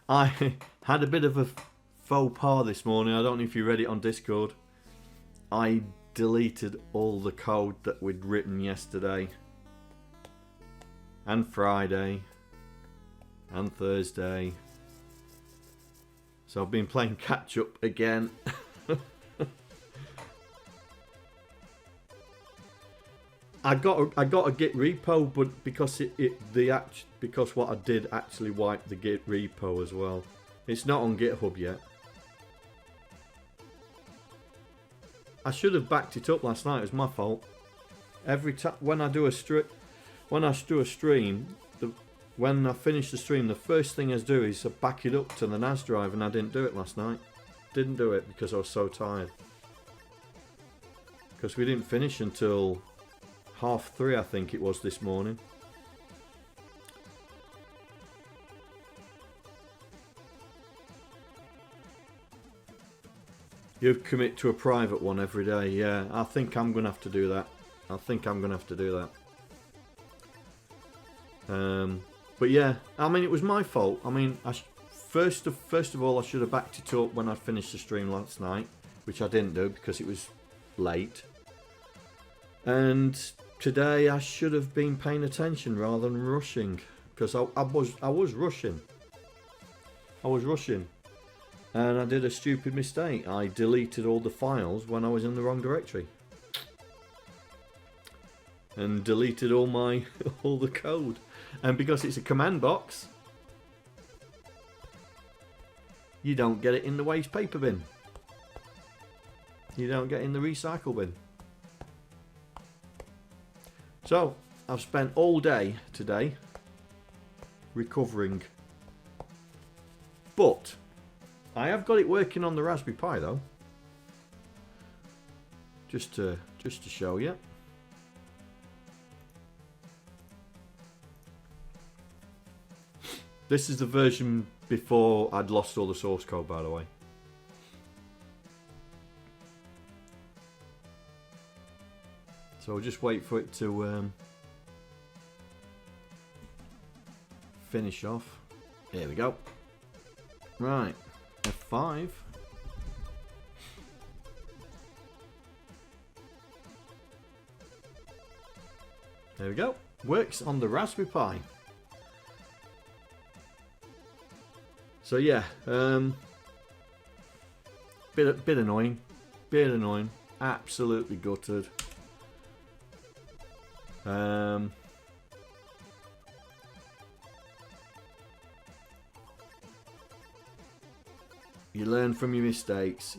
I had a bit of a faux pas this morning. I don't know if you read it on Discord. I deleted all the code that we'd written yesterday and Friday and Thursday. So I've been playing catch up again. I got a Git repo, but because because what I did actually wiped the Git repo as well. It's not on GitHub yet. I should have backed it up last night. It was my fault. Every time when I do a stream, when I finish the stream, the first thing I do is to back it up to the NAS drive, and I didn't do it last night. Didn't do it because I was so tired. Because we didn't finish until 3:30, I think it was, this morning. You commit to a private one every day. Yeah, I think I'm going to have to do that. But yeah, I mean, it was my fault. I mean, first of all, I should have backed it up when I finished the stream last night, which I didn't do because it was late. And today I should have been paying attention rather than rushing, because I was rushing. And I did a stupid mistake. I deleted all the files when I was in the wrong directory. And deleted all the code. And because it's a command box, you don't get it in the waste paper bin. You don't get it in the recycle bin. So, I've spent all day today recovering. But I have got it working on the Raspberry Pi though. Just to show you. This is the version before I'd lost all the source code, by the way. So I'll just wait for it to finish off. Here we go. Right, F5. There we go. Works on the Raspberry Pi. So yeah, bit annoying, absolutely gutted. You learn from your mistakes.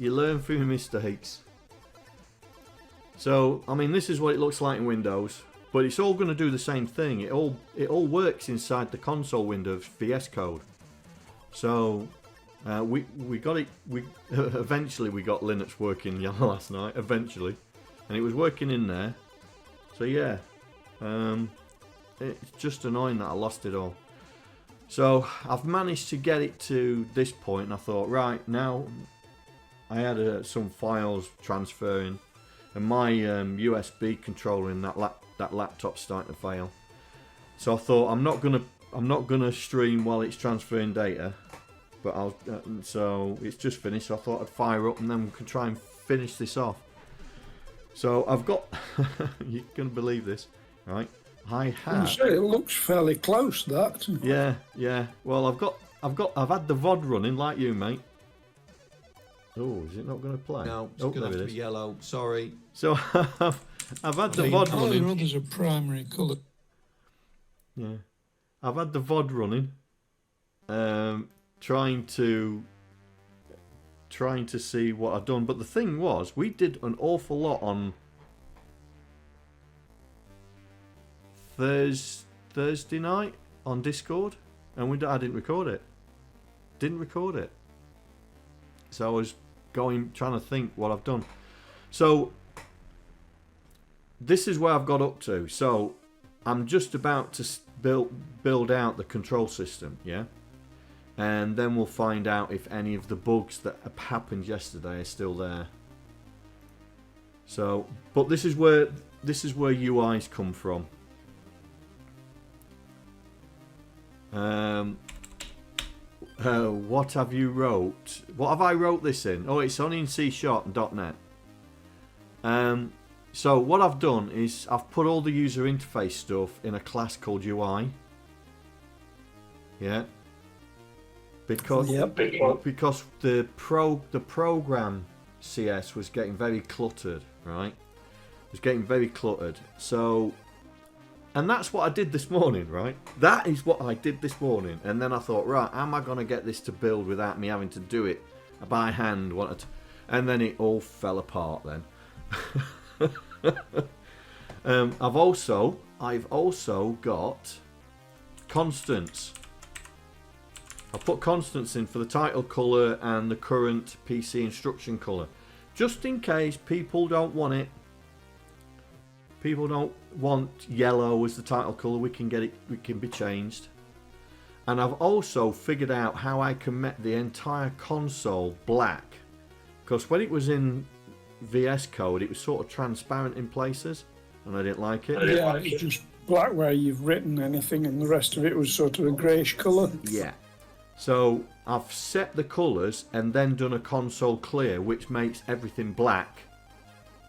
So, I mean, this is what it looks like in Windows, but it's all going to do the same thing. It all works inside the console window of VS Code. So, we got it. Eventually we got Linux working last night. Eventually, and it was working in there. So yeah, it's just annoying that I lost it all. So I've managed to get it to this point, and I thought, right now, I had some files transferring, and my USB controller in that laptop's starting to fail. So I thought I'm not gonna stream while it's transferring data, but so it's just finished. So I thought I'd fire up, and then we can try and finish this off. So I've got, you're gonna believe this, right? I have. It looks fairly close, that. Yeah. Well, I've had the VOD running like you, mate. Oh, is it not going to play? No, it's going to have to be yellow. Sorry. So I've had the VOD running. There's a primary colour. Yeah, I've had the VOD running. Trying to see what I've done, but the thing was, we did an awful lot on Thursday night on Discord, and I didn't record it. So I was trying to think what I've done. So this is where I've got up to. So I'm just about to build out the control system, yeah, and then we'll find out if any of the bugs that happened yesterday are still there. So, but this is where UIs come from. What have you wrote? What have I wrote this in? Oh, it's only in C# and .NET. So what I've done is I've put all the user interface stuff in a class called UI. Yeah. Because the program CS was getting very cluttered, right? It was getting very cluttered. So, and that's what I did this morning, right? That is what I did this morning. And then I thought, right, how am I going to get this to build without me having to do it by hand? And then it all fell apart then. I've also got constants. I put constants in for the title colour and the current PC instruction colour, just in case people don't want it. People don't want yellow as the title colour. We can get it. It can be changed. And I've also figured out how I can make the entire console black, because when it was in VS Code, it was sort of transparent in places, and I didn't like it. Yeah, it's just black where you've written anything, and the rest of it was sort of a greyish colour. Yeah. So I've set the colours and then done a console clear, which makes everything black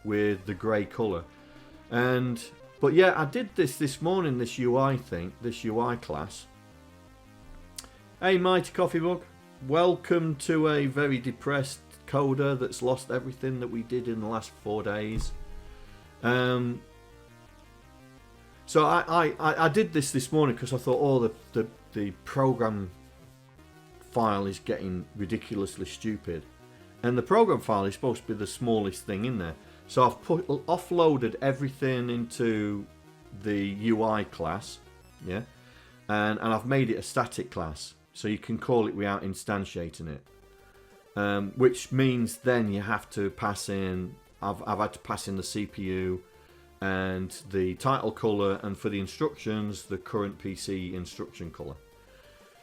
with the grey colour. But yeah, I did this morning, this UI thing, this UI class. Hey, Mighty Coffee Mug, welcome to a very depressed coder that's lost everything that we did in the last 4 days. So I did this morning because I thought, oh, the program file is getting ridiculously stupid, and the program file is supposed to be the smallest thing in there. So I've offloaded everything into the UI class, yeah, and I've made it a static class, so you can call it without instantiating it. Which means then you have to pass in. I've had to pass in the CPU and the title color, and for the instructions, the current PC instruction color.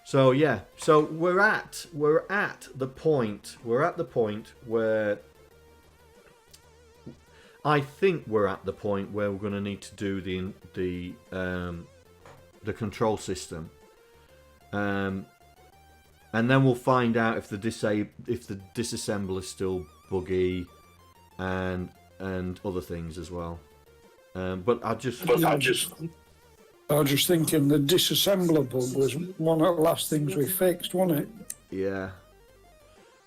So yeah, so we're at the point where I think we're at the point where we're going to need to do the control system, and then we'll find out if the disassembler is still buggy, and other things as well. But I was just thinking the disassembler bug was one of the last things we fixed, wasn't it? Yeah.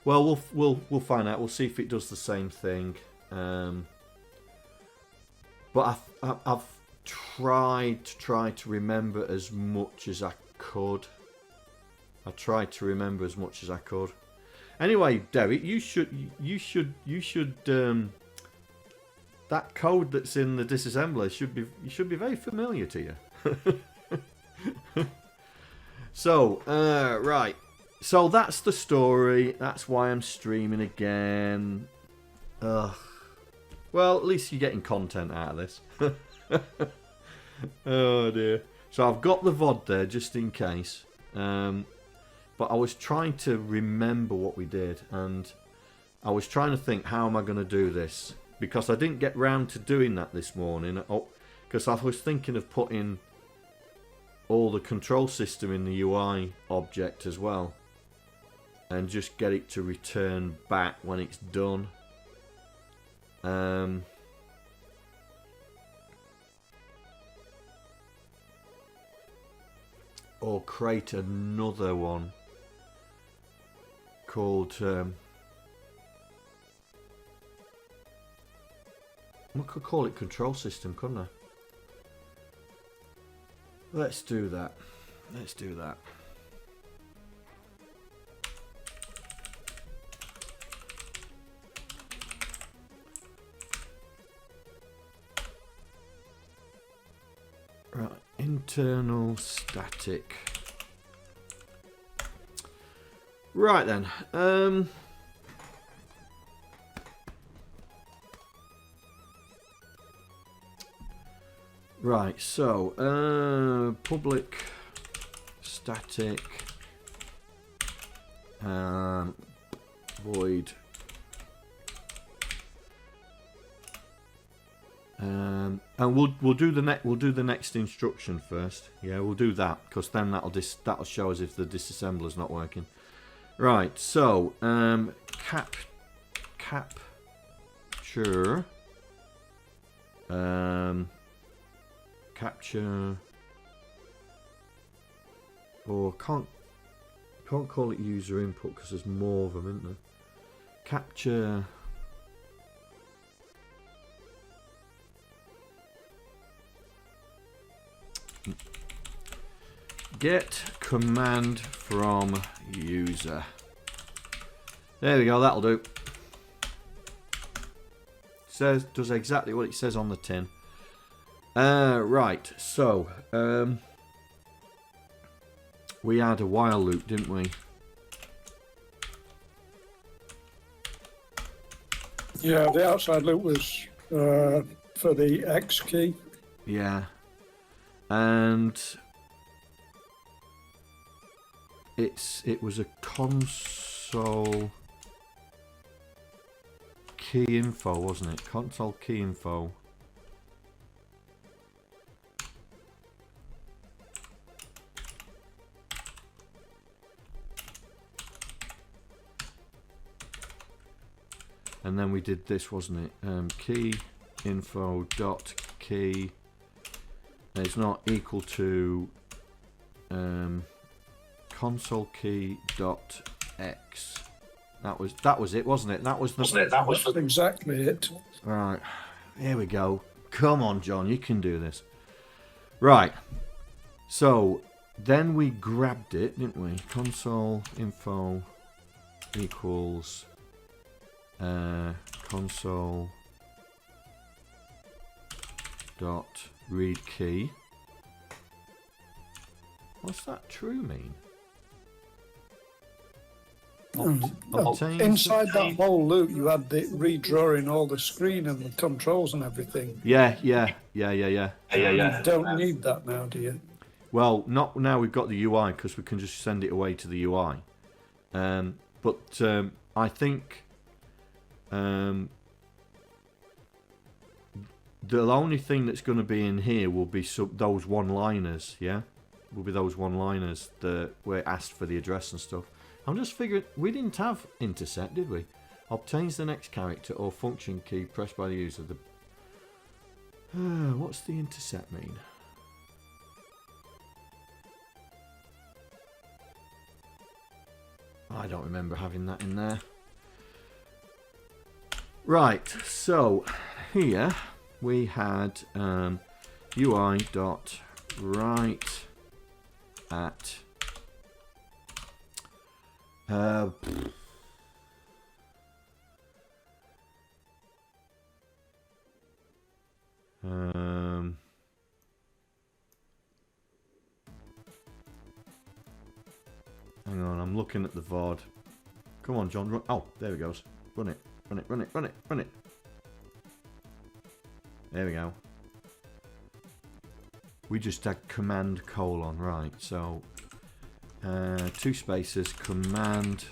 Well, we'll find out. We'll see if it does the same thing. But I've tried to remember as much as I could. Anyway, Derek, you should that code that's in the disassembler should be very familiar to you. So, right. So that's the story. That's why I'm streaming again. Well, at least you're getting content out of this. Oh dear. So I've got the VOD there just in case. But I was trying to remember what we did, and I was trying to think, how am I going to do this? Because I didn't get round to doing that this morning. Because I was thinking of putting all the control system in the UI object as well, and just get it to return back when it's done. Or create another one called I could call it control system, couldn't I? Let's do that. Right, internal static. Right then. Right, so public static void and we'll do the next instruction first. Yeah, we'll do that because then that'll show us if the disassembler's not working. Right, so capture capture, or can't call it user input because there's more of them, isn't there? Capture get command from user. There we go, that'll do. Does exactly what it says on the tin. Right, so we had a while loop, didn't we? Yeah, the outside loop was for the X key. Yeah, and it was a console key info, wasn't it? Console key info. And then we did this, wasn't it? Key info dot key. It's not equal to console key dot x. That was it, wasn't it? That was Exactly it. Right. Here we go. Come on, John, you can do this. Right. So then we grabbed it, didn't we? Console info equals console dot read key. What's that true mean? Inside that whole loop, you had the redrawing all the screen and the controls and everything. Yeah. You don't need that now, do you? Well, not now we've got the UI, because we can just send it away to the UI. But I think the only thing that's going to be in here will be those one-liners, yeah? Will be those one-liners that were asked for the address and stuff. I'm just figuring, we didn't have intercept, did we? Obtains the next character or function key pressed by the user. What's the intercept mean? I don't remember having that in there. Right, so here we had UI.write at hang on, I'm looking at the VOD. Come on, John, run. Oh, there he goes. Run it. Run it. There we go. We just had command colon, right? So, 2 spaces, command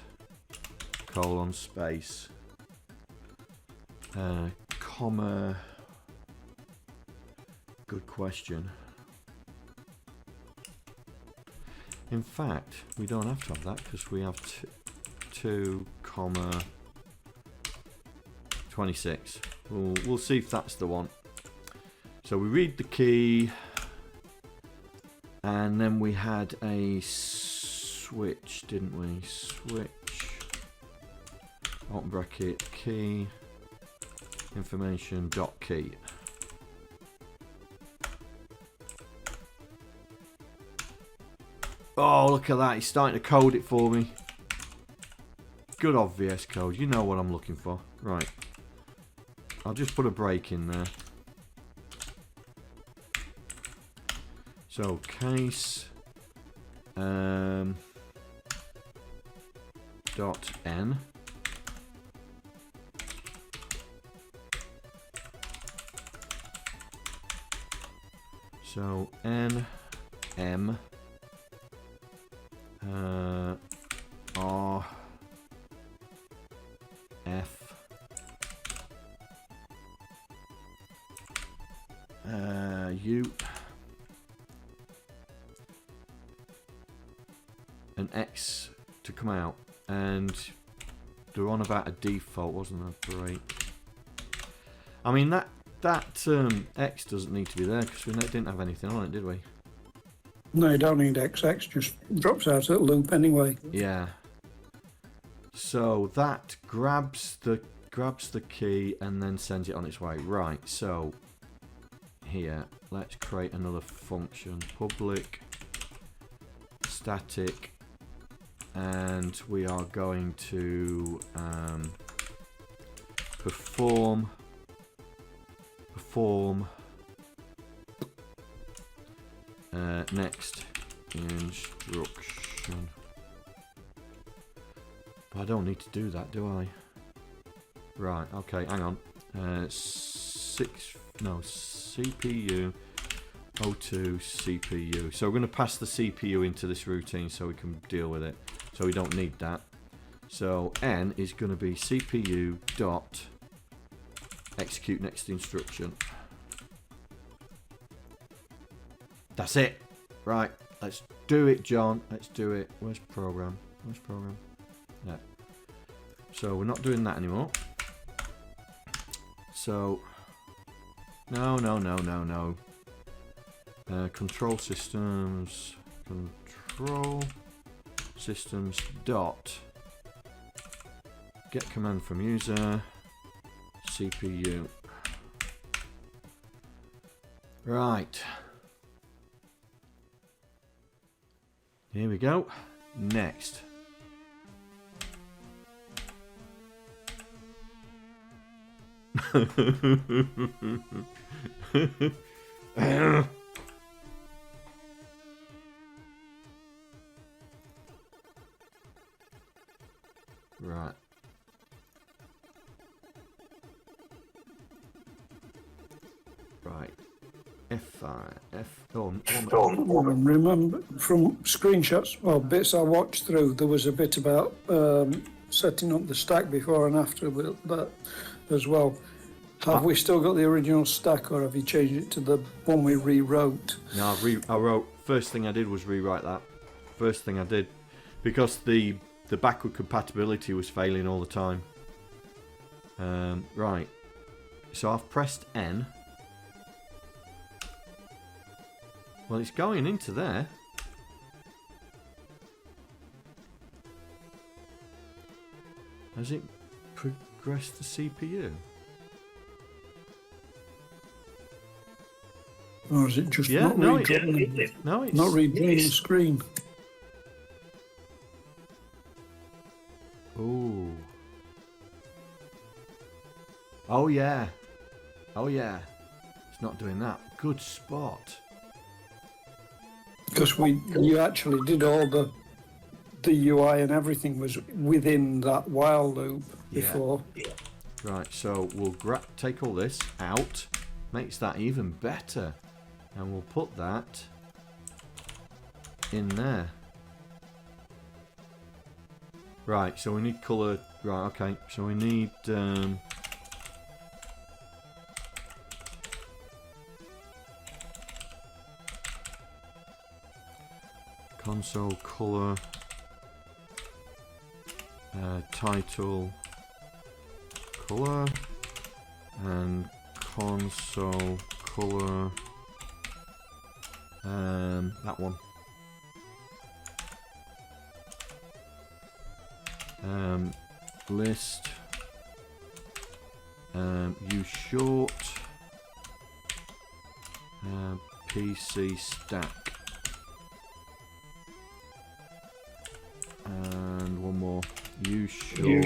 colon space, comma. Good question. In fact, we don't have to have that because we have 2 comma 26. We'll see if that's the one. So we read the key, and then we had a switch, didn't we? Switch, open bracket, key, information dot key. Oh, look at that, he's starting to code it for me. Good old VS Code, you know what I'm looking for. Right, I'll just put a break in there. So case dot n. So n m r f u and X to come out. and they're on about a default, wasn't there? Great. I mean, that X doesn't need to be there because we didn't have anything on it, did we? No, you don't need XX, just drops out at loop anyway. Yeah. So that grabs the key and then sends it on its way. Right, so here, let's create another function. Public static, and we are going to perform next instruction. But I don't need to do that, do I? Right, okay, hang on. CPU O2 CPU. So we're going to pass the CPU into this routine so we can deal with it. So we don't need that. So N is going to be CPU dot execute next instruction. That's it. Right, let's do it, John. Let's do it. Where's program? Where's program? No. So we're not doing that anymore. So no. Control systems dot get command from user CPU. Right. Here we go. Next. Right. Right. Remember from screenshots, well, bits I watched through, there was a bit about setting up the stack before and after that as well. Have we still got the original stack, or have you changed it to the one we rewrote? No, I wrote. First thing I did was rewrite that. First thing I did, because the backward compatibility was failing all the time. Right. So I've pressed N. Well, it's going into there. Has it progressed the CPU? Or is it just not reading the screen? Ooh. Oh yeah. Oh yeah. It's not doing that. Good spot. Because you actually did all the UI and everything was within that while loop before. Yeah. Right, so we'll take all this out. Makes that even better. And we'll put that in there. Right, so we need colour. Right, okay. So we need console colour, title colour, and console colour. That one. List. Use short. PC stack. And one more. Use short.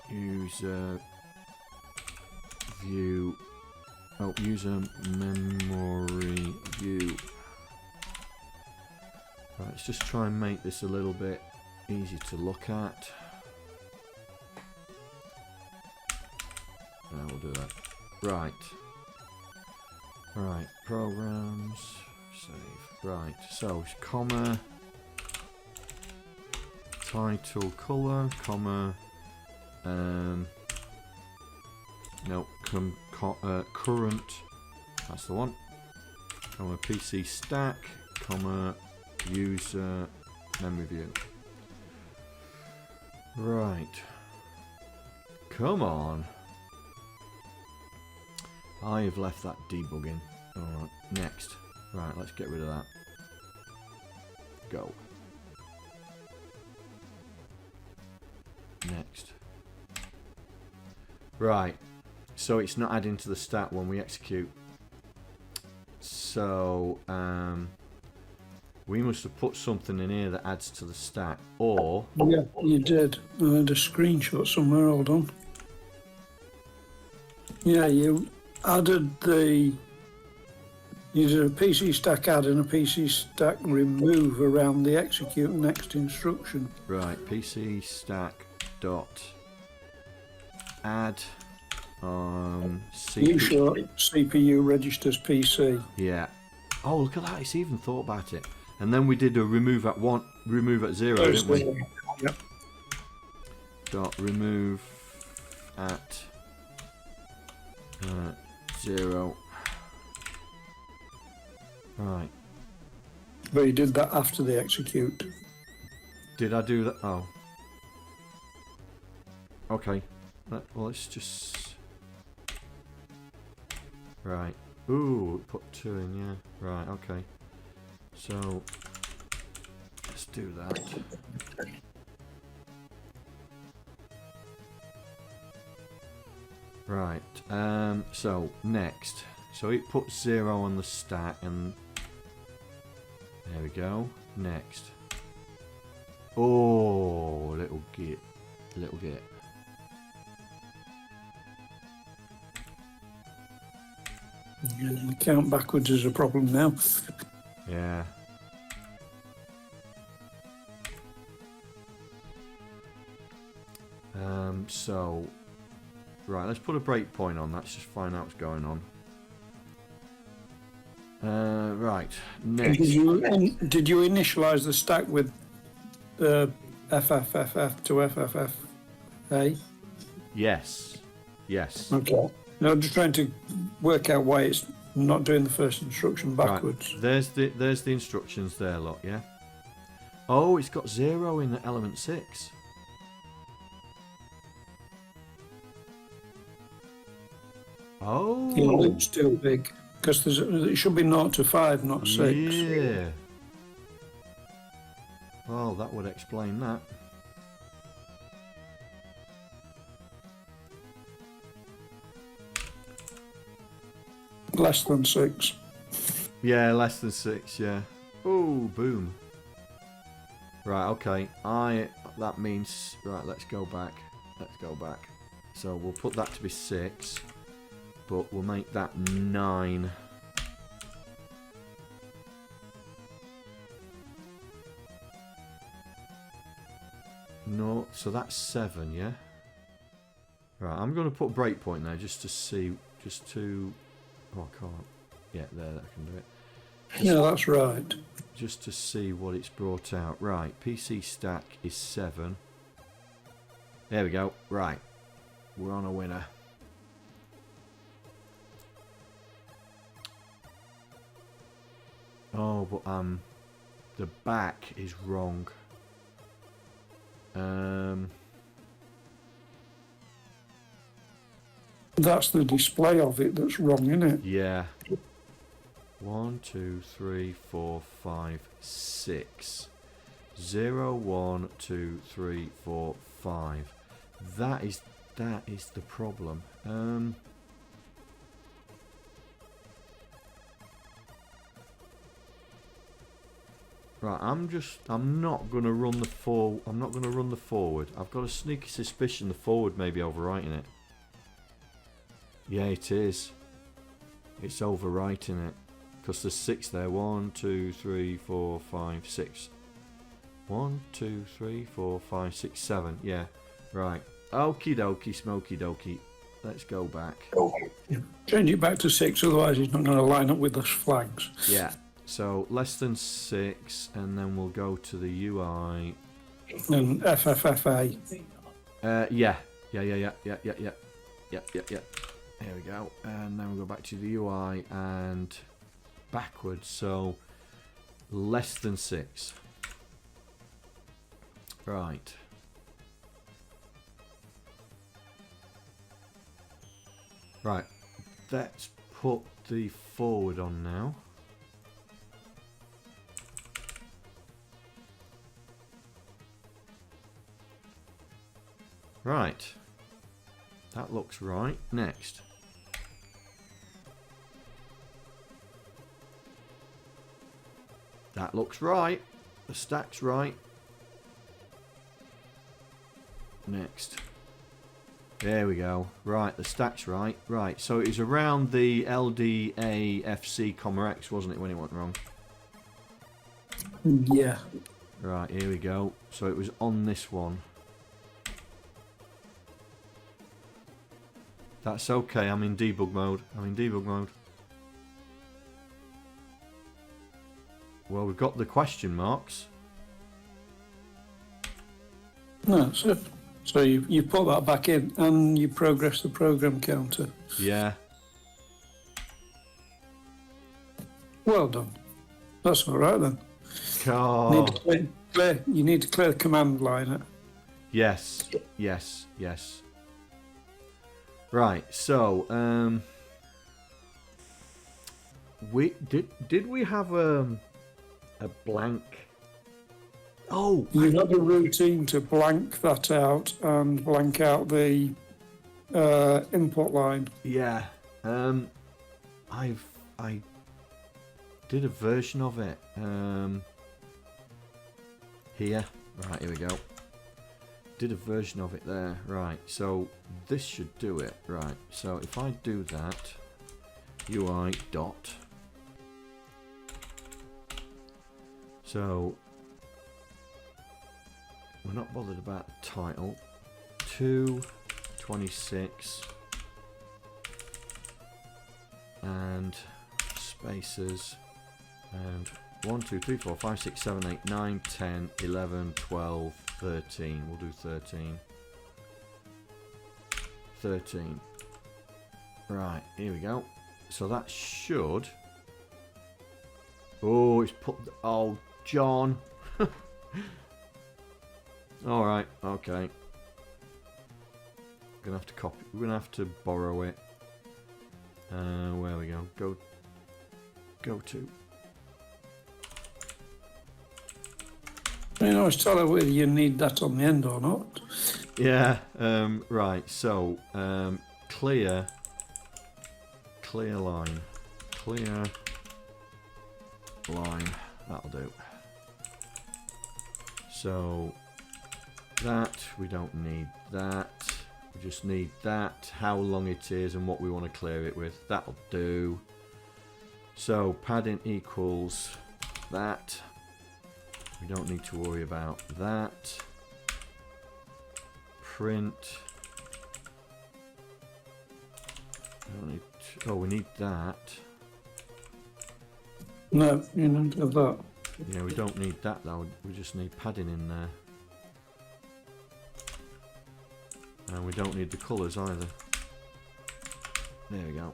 User view. Oh, user memory view. Right, let's just try and make this a little bit easy to look at. Now we'll do that. Right. Right, programs, save. Right, so comma, title color, comma, no, current, that's the one, comma, PC stack, comma, use memory view. Right. Come on. I have left that debugging. Alright, next. Right, let's get rid of that. Go. Next. Right. So it's not adding to the stat when we execute. So, we must have put something in here that adds to the stat, or... Yeah, you did. I had a screenshot somewhere, hold on. Yeah, you added the... You did a PC stack add and a PC stack remove around the execute next instruction. Right, PC stack dot add You sure CPU registers PC. Yeah. Oh, look at that! It's even thought about it. And then we did a remove at 0, didn't we? Yep. Dot remove at 0. Right. But you did that after the execute. Did I do that? Oh. Okay. Well, let's just... Right. Ooh, put 2 in, yeah. Right, okay. So, let's do that. Right. So, next. So it puts 0 on the stack and... There we go. Next. Oh, little git. Little git. The count backwards is a problem now. Yeah. So, right, let's put a breakpoint on. Let's just find out what's going on. Right, next. Did you initialize the stack with FFFF to FFFA? Yes. Yes. Okay. No, I'm just trying to work out why it's not doing the first instruction backwards. Right. There's the instructions there, look, yeah? Oh, it's got 0 in the element 6. Oh. Yeah, it's still big. Because it should be 0 to 5, not 6. Yeah. Well, that would explain that. Less than 6. Yeah, less than 6, yeah. Oh, boom. Right, okay. That means... Right, let's go back. Let's go back. So we'll put that to be 6. But we'll make that 9. No, so that's 7, yeah? Right, I'm going to put a breakpoint there just to see... Just to... Oh, I can't. Yeah, there, that can do it. Yeah, that's right. Just to see what it's brought out. Right, PC stack is 7. There we go. Right. We're on a winner. Oh, but the back is wrong. That's the display of it that's wrong, isn't it? Yeah. 1, 2, 3, 4, 5, 6. 0, 1, 2, 3, 4, 5. That is the problem. Right, I'm not gonna run the forward. I've got a sneaky suspicion the forward may be overwriting it. Yeah, it is. It's overwriting it. Because there's 6 there. 1, 2, 3, 4, 5, 6. 1, 2, 3, 4, 5, 6, 7. Yeah. Right. Okie dokie, smoky dokie. Let's go back. Change it back to 6, otherwise it's not going to line up with those flags. Yeah. So less than 6, and then we'll go to the UI. And FFFA. Yeah. There we go. And then we'll go back to the UI and backwards. So less than 6. Right. Right. Let's put the forward on now. Right. That looks right. Next. That looks right. The stack's right. Next. There we go. Right, the stack's right. Right, so it was around the LDAFC, X, wasn't it, when it went wrong? Yeah. Right, here we go. So it was on this one. That's okay, I'm in debug mode. Well, we've got the question marks. No, that's it. So you put that back in and you progress the program counter. Yeah. Well done. That's all right then. Oh. You need to clear the command line. Yes. Right. So, we did we have a blank? Oh, You had a routine to blank that out and blank out the input line. yeah. I did a version of it. Here. Right, here we go. Did a version of it there. Right, so this should do it. Right, so if I do that, UI dot. So we're not bothered about the title. 226 and spaces and 1, 2, 3, 4, 5, 6, 7, 8, 9, 10, 11, 12, 13. We'll do 13. 13. Right, here we go. So that should. Oh, it's put. Oh, John. Alright, okay. We're gonna have to copy. We're gonna have to borrow it. Where we go? Go to. You know, tell her whether you need that on the end or not. Yeah. Right. So, clear line. Clear line. That'll do. So that we don't need that. We just need that. How long it is and what we want to clear it with. That'll do. So padding equals that. We don't need to worry about that. Print. We don't need to, oh, we need that. No, you don't have that. Yeah, we don't need that though. We just need padding in there. And we don't need the colours either. There we go.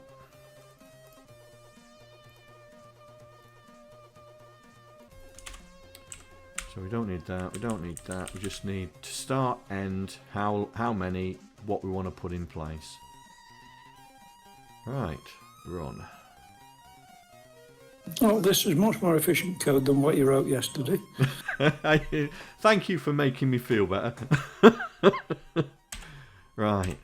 So we don't need that, we don't need that, we just need to start, end, how many, what we want to put in place. Right, run. Oh, this is much more efficient code than what you wrote yesterday. Thank you for making me feel better. Right.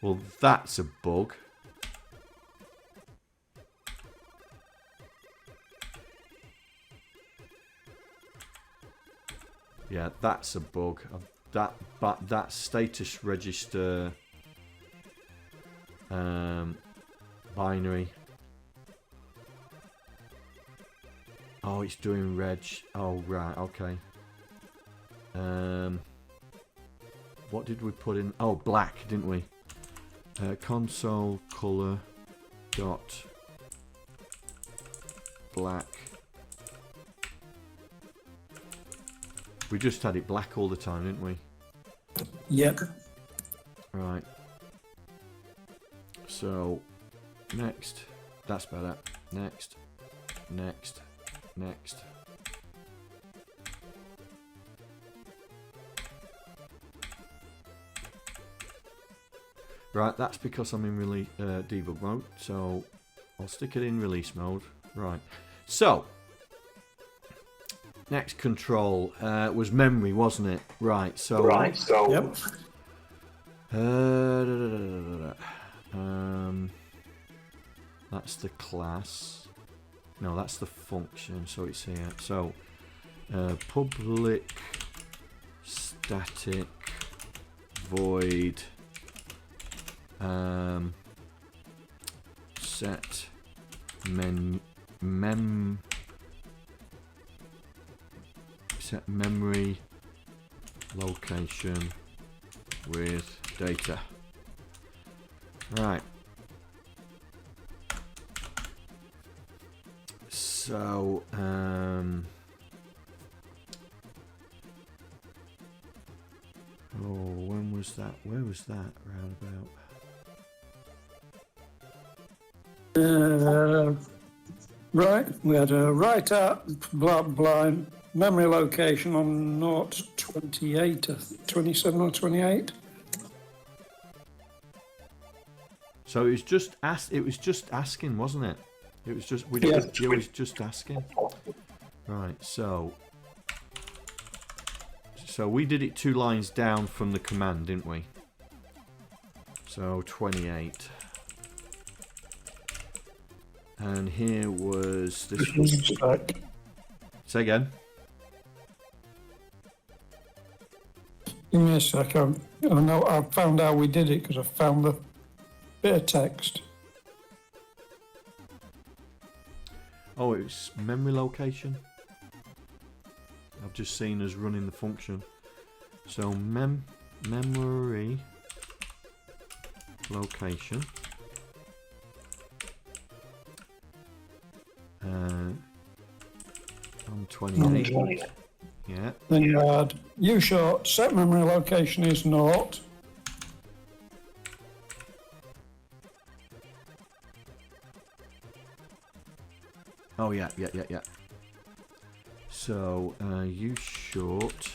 Well, that's a bug. Yeah, that's a bug. That status register binary. Oh, it's doing reg. Oh, right, okay. What did we put in? Oh, black, didn't we? Console color dot black. We just had it black all the time, didn't we? Yep. Right. So next. That's better. Next. Next. Next. Right, that's because I'm in debug mode, so I'll stick it in release mode. Right, so next control was memory, wasn't it? Right, so Yep. That's the class. No, that's the function. So it's here. So public static void set set memory location with data. Right. So when was that? Where was that roundabout? Right, we had a right at blind memory location on 0.28, 27 or 28. So it was just asking, wasn't it? It was just it was just asking. Right, so we did it 2 lines down from the command, didn't we? So 28. And here was this. Say again. Give me a second. I know I found out we did it because I found the bit of text. Oh, it's memory location. I've just seen us running the function. So memory location. On 28. Yeah. Then you had U short set memory location is 0. Oh yeah. So U short.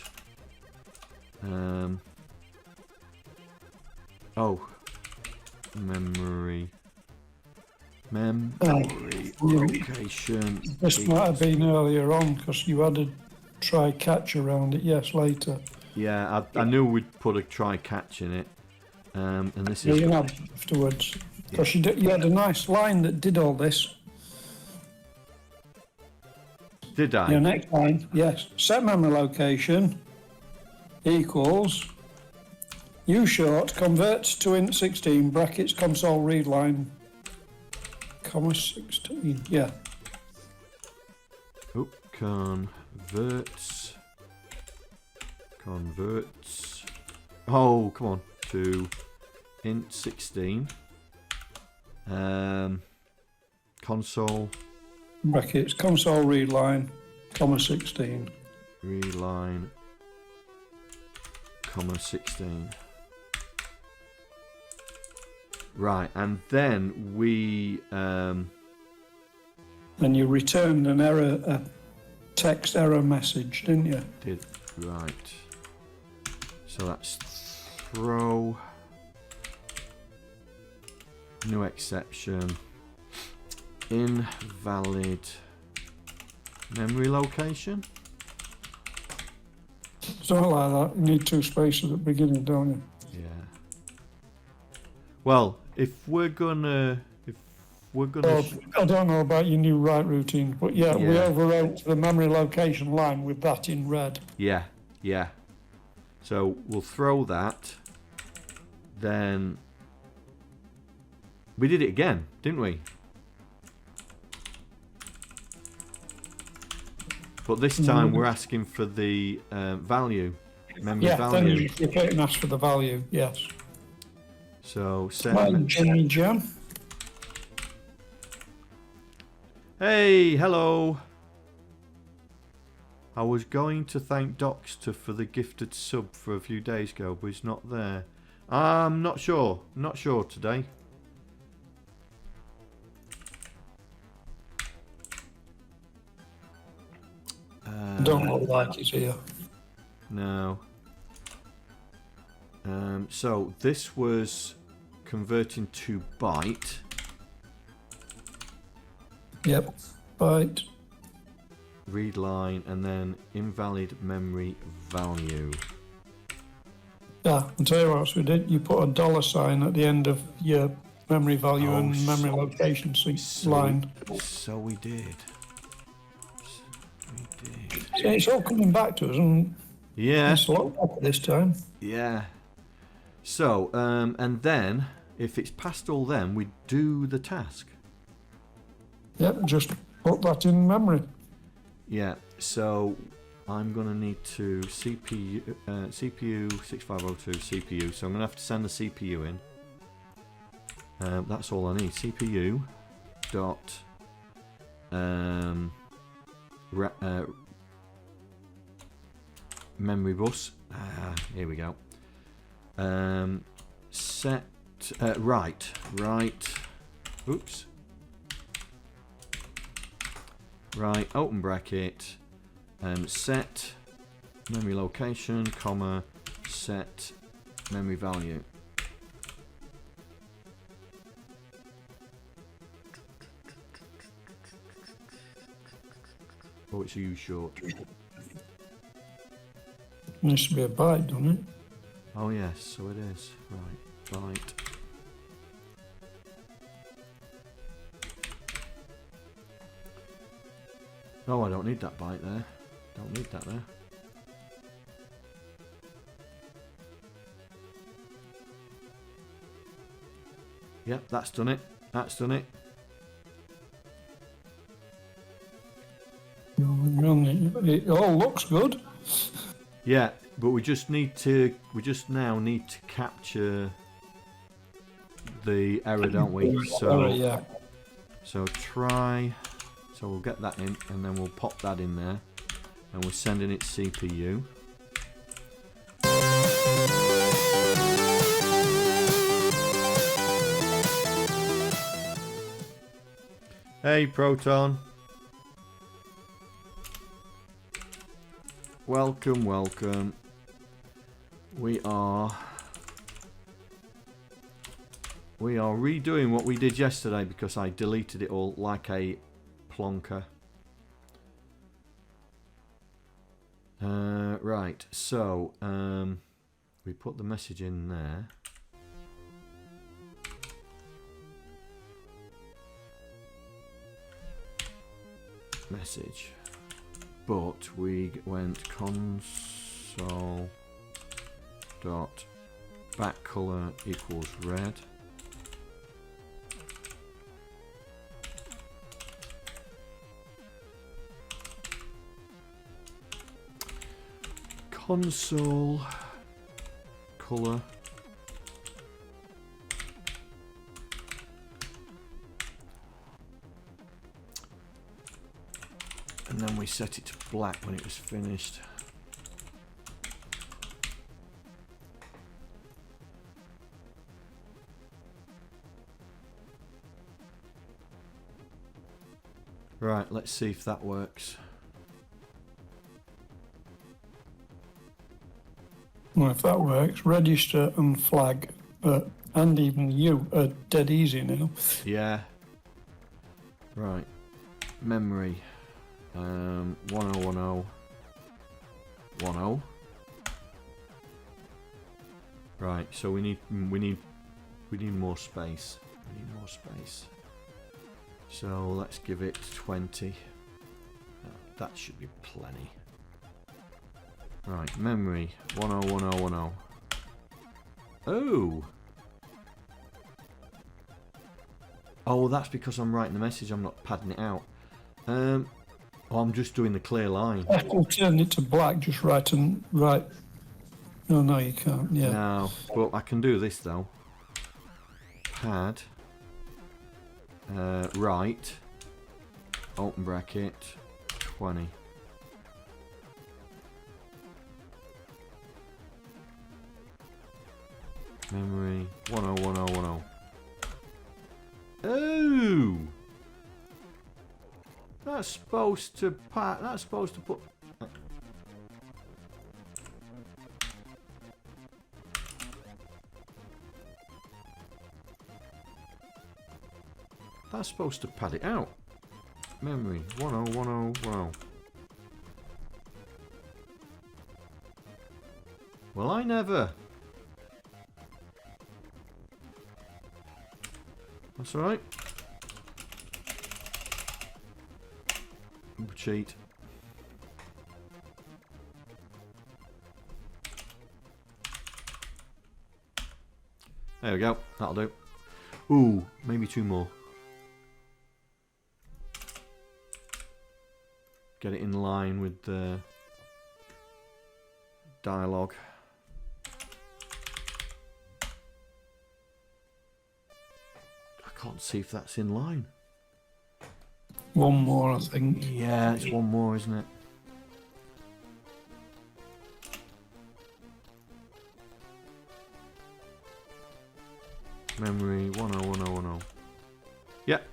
Memory location. This might have been earlier on because you had a try catch around it. Yes, later. Yeah, I knew we'd put a try catch in it. And this is. You had afterwards because you had a nice line that did all this. Did I? Your next line, yes. Set memory location equals U short converts to int 16 brackets console read line comma 16. Yeah. Oh, converts. Oh, come on. To int 16. Console. Brackets console read line comma 16. Read line comma 16. Right, and then we then you returned an error, a text error message, didn't you? Did, right. So that's throw new exception invalid memory location. Something like that. You need 2 spaces at the beginning, don't you? Yeah. Well, if we're gonna. Well, I don't know about your new write routine, but yeah, we overwrote the memory location line with that in red. Yeah. So we'll throw that. Then we did it again, didn't we? But this time we're asking for the value, memory value. Then you duplicate and ask for the value, yes. So set. Jimmy Jam. Hey, hello. I was going to thank Docster for the gifted sub for a few days ago, but he's not there. I'm not sure. Not sure today. Don't look like it's here. No. So this was converting to byte. Yep, byte. Read line and then invalid memory value. Yeah, I'll tell you what else we did. You put a $sign at the end of your memory value and memory location line. So we did. So it's all coming back to us, and Yeah. it's a lot better this time. Yeah. So, and then, if it's past all them, we do the task. Yep, just put that in memory. Yeah, so I'm going to need to CPU 6502 CPU, so I'm going to have to send the CPU in. That's all I need. CPU dot memory bus. Here we go. Set right. Oops. Right. Open bracket. Set memory location, comma, set memory value. Oh, it's a U short. Needs to be a byte, doesn't it? Oh yes, so it is. Right, byte. Oh, I don't need that byte there. Don't need that there. Yep, that's done it. That's done it. It all looks good. Yeah, but we just now need to capture the error, don't we? So Yeah. so try. So we'll get that in, and then we'll pop that in there, and we're sending it CPU. Hey Proton. Welcome, welcome. We are redoing what we did yesterday because I deleted it all like a plonker. Right, so we put the message in there. Message. But we went console dot back color equals red. Console color and then we set it to black when it was finished. Right, let's see if that works. Well, if that works, register and flag, and even you are dead easy now. Yeah. Right. Memory. 1010. 10. Right. So we need more space. We need more space. So let's give it 20. That should be plenty. Right, memory 101010. Oh! Oh, that's because I'm writing the message, I'm not padding it out. Oh, I'm just doing the clear line. I can turn it to black, just right. No, you can't, yeah. No, but I can do this though. Pad. Right. Open bracket. 20. Memory 101010. Oh! That's supposed to put. That's supposed to pad it out. Memory 101010. Well, I never. That's alright. Cheat. There we go. That'll do. Ooh, maybe 2 more. Get it in line with the dialogue. I can't see if that's in line. 1 more, I think. Yeah, it's 1 more, isn't it? Memory 101010. Yep.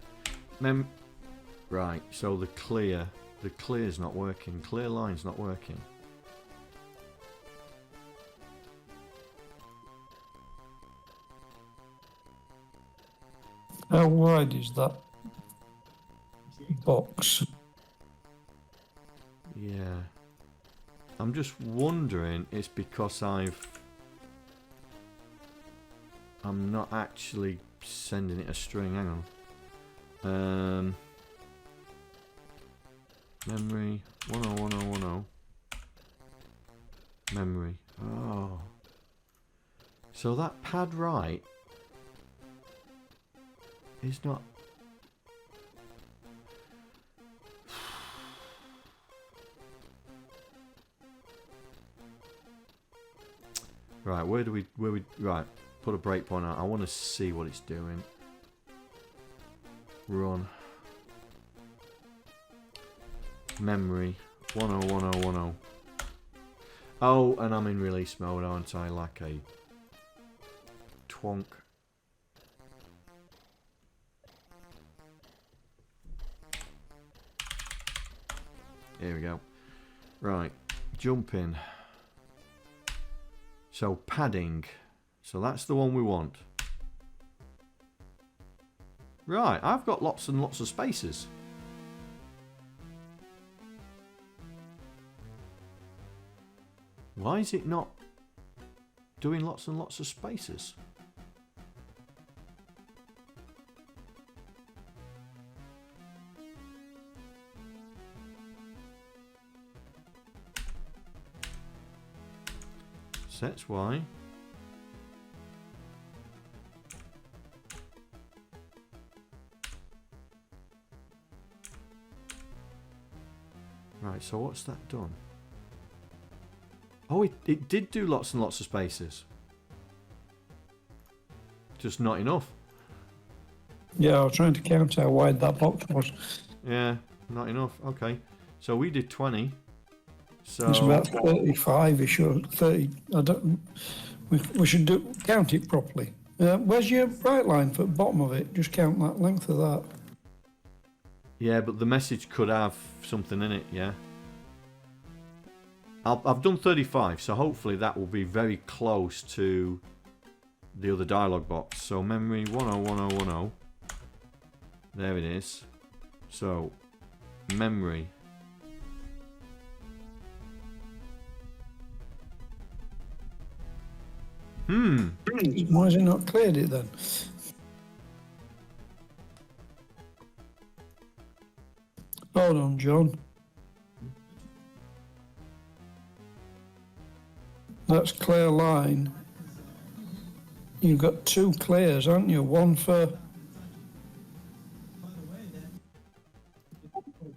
Right, so the clear's not working. Clear line's not working. How wide is that box? Yeah. I'm just wondering, it's because I'm not actually sending it a string. Hang on. Memory 101010. Memory. Oh. So that pad right is not. Right, where we right, put a breakpoint out. I want to see what it's doing. Run. Memory 101010. Oh, and I'm in release mode, aren't I? Like a twonk. Here we go. Right, jump in. So padding. So that's the one we want. Right, I've got lots and lots of spaces. Why is it not doing lots and lots of spaces? Sets Y. Right, so what's that done? Oh, it did do lots and lots of spaces. Just not enough. Yeah, I was trying to count how wide that box was. Yeah, not enough. Okay. So we did 20. So It's about 35-ish or 30. I don't. We should count it properly. Where's your bright line for the bottom of it? Just count that length of that. yeah, but the message could have something in it, yeah. I've done 35, so hopefully that will be very close to the other dialog box. So memory 101010. There it is. So memory. Why has it not cleared it then? Hold on, John. That's clear line. You've got 2 clears, haven't you? One for...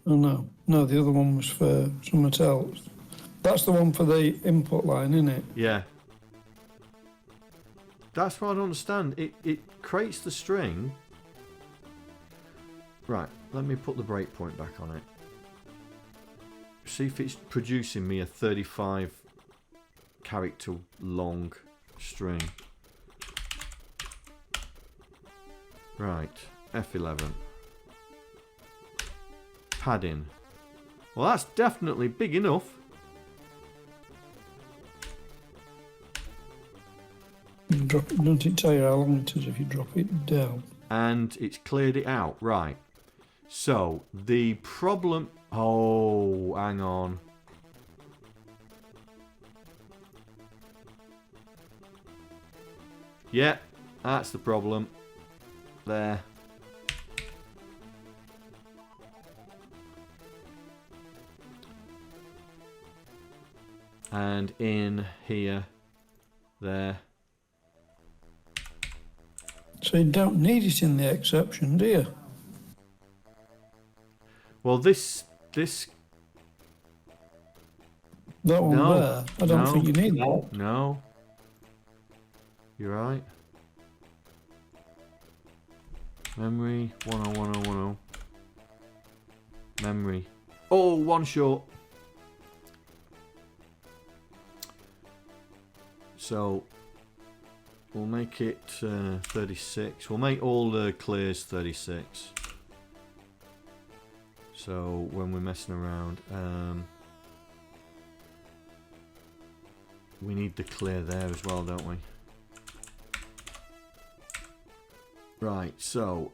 Oh, no. No, the other one was for something else. That's the one for the input line, isn't it? Yeah. That's what I don't understand. It creates the string. Right, let me put the breakpoint back on it. See if it's producing me a 35 character long string. Right, F11. Padding. Well, that's definitely big enough. Don't it tell you how long it is if you drop it down? and it's cleared it out. Right. So, the problem... Oh, hang on. Yeah, that's the problem. There. And in here. There. So you don't need it in the exception, do you? Well, this... That one No, there, I don't no, think you need that. No. You're right. Memory, 101010. Memory. Oh, one short. So, we'll make it 36. We'll make all the clears 36. So, when we're messing around, we need the clear there as well, don't we? Right, so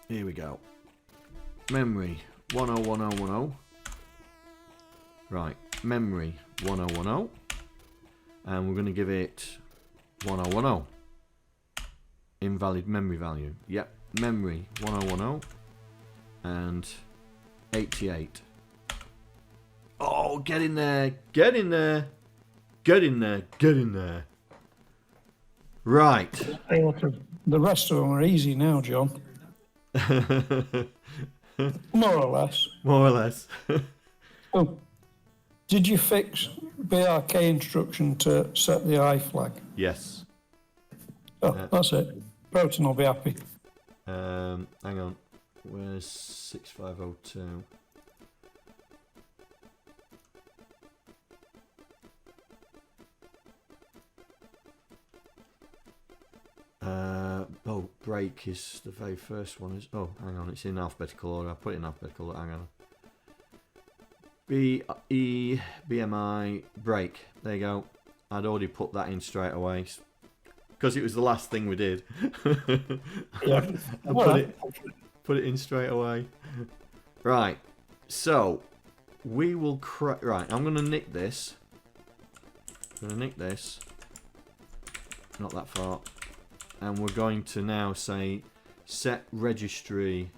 here we go. Memory 101010. Right, memory 1010. And we're going to give it 1010. Invalid memory value. Yep, memory 1010 and 88. Oh, get in there. Get in there. Get in there. Get in there. Right. The rest of them are easy now, John. More or less. More or less. Oh, did you fix BRK instruction to set the I flag? Yes. Oh, that's it. Proton will be happy. Hang on. Where's 6502? Oh, break is the very first one. Is oh, hang on, it's in alphabetical order. I put it in alphabetical order. Hang on. BMI break. There you go. I'd already put that in straight away because it was the last thing we did. Yeah. I put it in straight away. Right. So we will right. I'm gonna nick this. I'm gonna nick this. Not that far. And we're going to now say set register with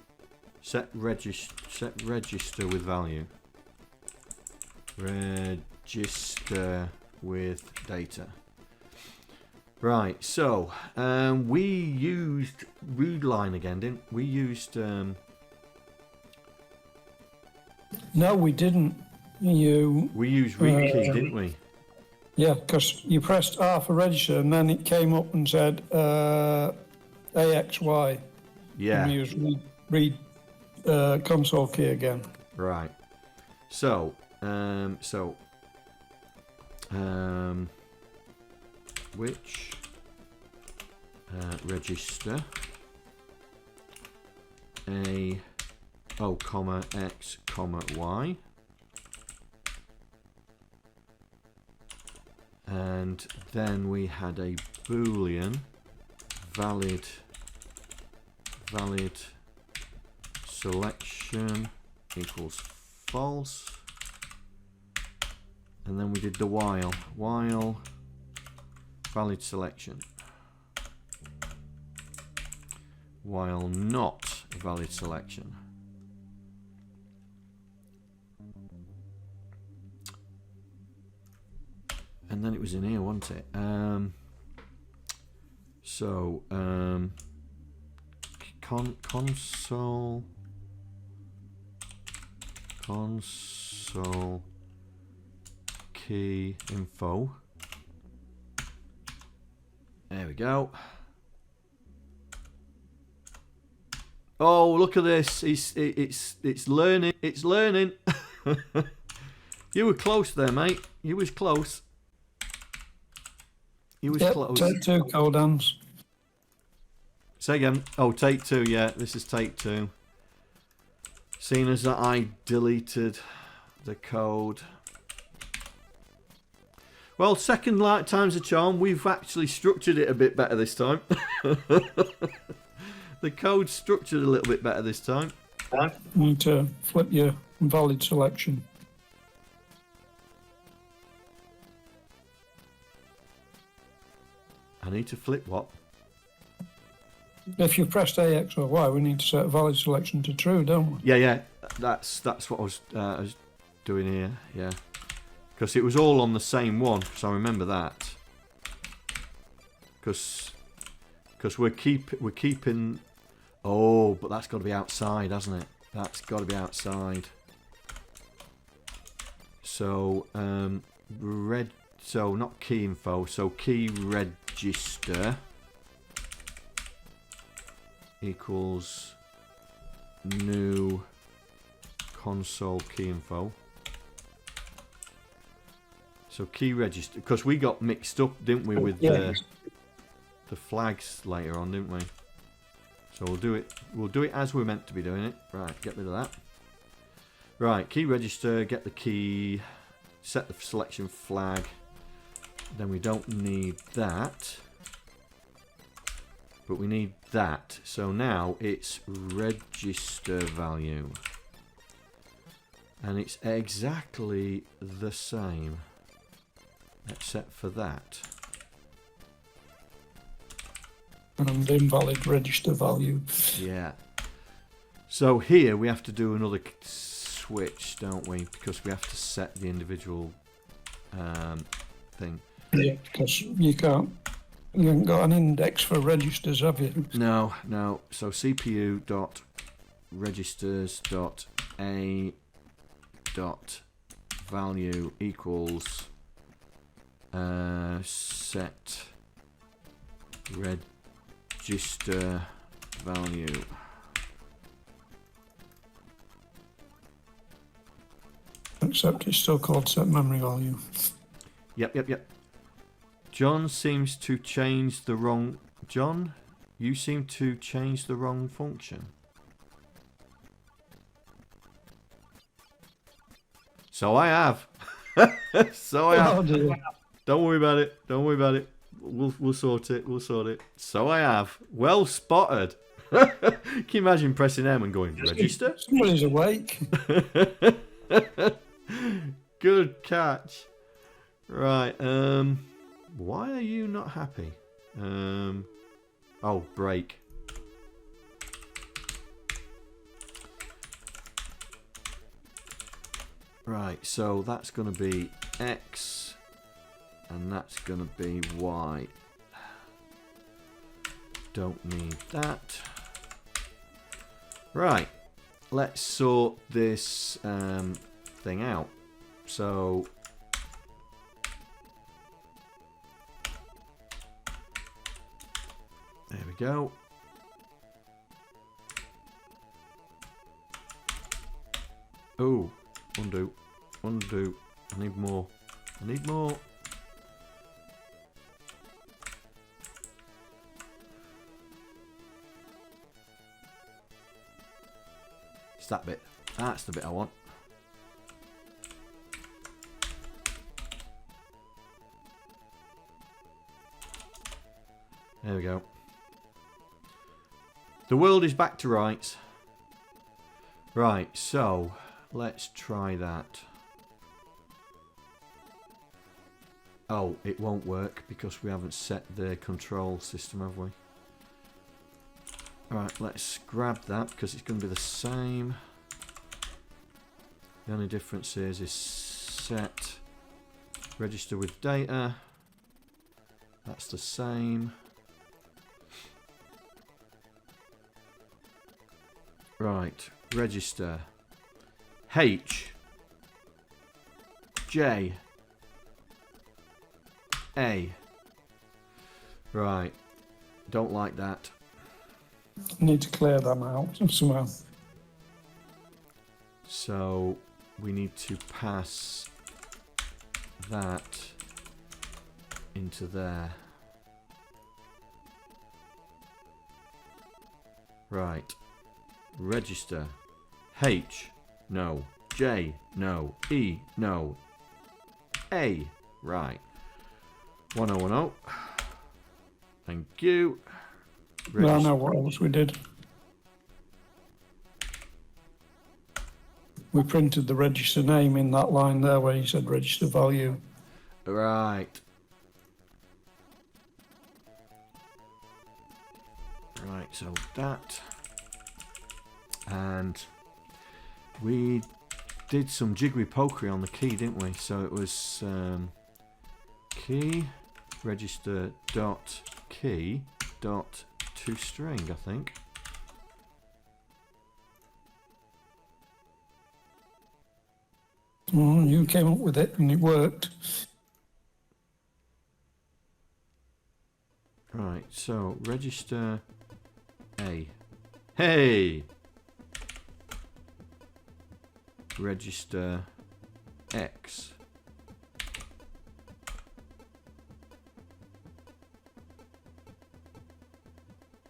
value. Register with data. Right, so we used readline again, didn't we? Used No, we didn't. We used read key, didn't we? Yeah, because you pressed R for register and then it came up and said AXY. Yeah. And we used read console key again. Right. So, which register comma X, comma Y. And then we had a Boolean valid selection equals false. And then we did the while valid selection while not valid selection. And then it was in here, wasn't it? Console key info. There we go. Oh, look at this! It's learning. It's learning. You were close there, mate. You was close. You was close. Take two, Codans. Say again. Oh, take two. Yeah, this is take two. Seeing as that I deleted the code. Well, second time's a charm. We've actually structured it a bit better this time. The code's structured a little bit better this time. You need to flip your valid selection. I need to flip what? If you've pressed AX or Y, we need to set valid selection to true, don't we? Yeah. That's what I was doing here. Yeah, because it was all on the same one. So I remember that. Because we're keeping. Oh, but that's got to be outside, hasn't it? That's got to be outside. So So not key info. So key register equals new console key info. So key register, because we got mixed up, didn't we, with the flags later on, didn't we? So we'll do it as we're meant to be doing it. Right, get rid of that. Right, key register, get the key, set the selection flag. Then we don't need that, but we need that. So now it's register value, and it's exactly the same except for that. And invalid register value. Yeah. So here we have to do another switch, don't we? Because we have to set the individual thing. Yeah, because you haven't got an index for registers, have you? No. So CPU dot registers dot a dot value equals set register value. Except it's still called set memory value. Yep. John seems to change the wrong... John, you seem to change the wrong function. So I have. So I have. Oh, dear. Don't worry about it. We'll sort it. So I have. Well spotted. Can you imagine pressing M and going, register? Somebody's awake. Good catch. Right, why are you not happy? Oh, break. Right, so that's going to be X, and that's going to be Y. Don't need that. Right, let's sort this thing out. So there we go. Oh, undo. I need more. It's that bit. That's the bit I want. There we go. The world is back to rights. Right, so let's try that. Oh, it won't work because we haven't set the control system, have we? Alright, let's grab that because it's going to be the same. The only difference is set register with data. That's the same. Right, register H J A. Right, don't like that. Need to clear them out somehow. So we need to pass that into there. Right. Register H, no. J, no. E, no. A, right. 1010. Thank you. No, I know what else we did. We printed the register name in that line there where you said register value. Right. Right, so that. And we did some jiggery pokery on the key, didn't we? So it was key register dot key dot toString, I think. You came up with it and it worked. Right, so register A. Hey! Register X.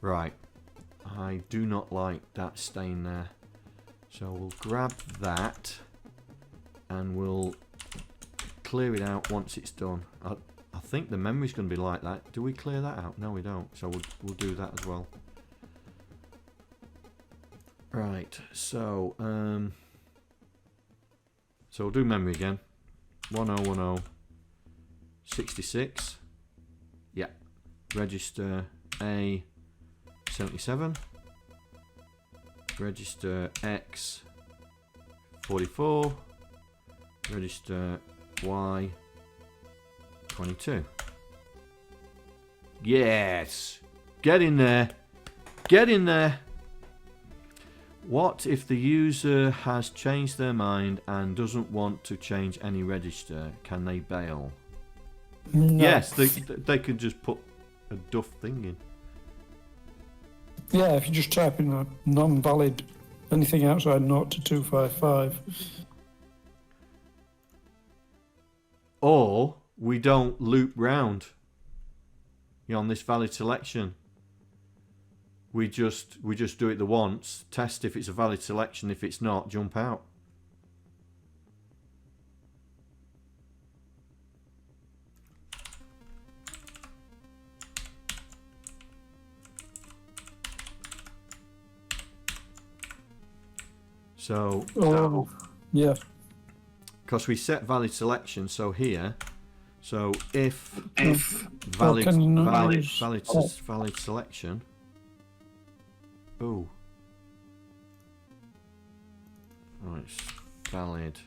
Right. I do not like that stain there. So we'll grab that and we'll clear it out once it's done. I think the memory's going to be like that. Do we clear that out? No, we don't. So we'll do that as well. Right. So so we'll do memory again. 1010 66. Yeah. Register A 77. Register X 44. Register Y 22. Yes! Get in there! Get in there! What if the user has changed their mind and doesn't want to change any register? Can they bail? No. Yes, they could just put a duff thing in. Yeah, if you just type in a non-valid anything outside 0 to 255. Or we don't loop round on this valid selection. We just do it the once, test if it's a valid selection. If it's not, jump out. So Yeah. because we set valid selection, so here, so if valid valid selection. Oh, it's valid.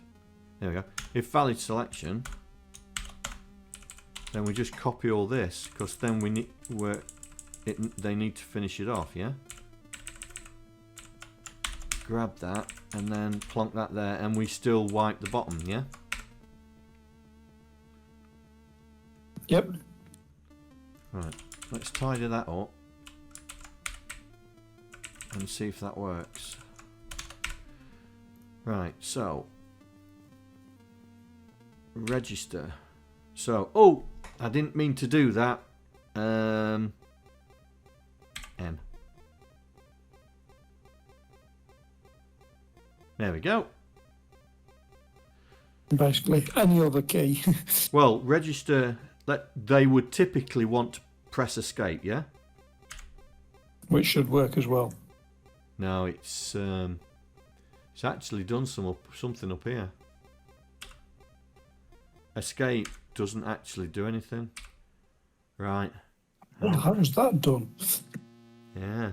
There we go. If valid selection, then we just copy all this because then we need they need to finish it off. Yeah. Grab that and then plonk that there, and we still wipe the bottom. Yeah. Yep. Right. Let's tidy that up and see if that works. Right, so register. So, oh, I didn't mean to do that. M. There we go. Basically, any other key. Well, register. They would typically want to press escape, yeah. Which should work as well. No, it's actually done something up here. Escape doesn't actually do anything. Right. Well, how was that done? Yeah.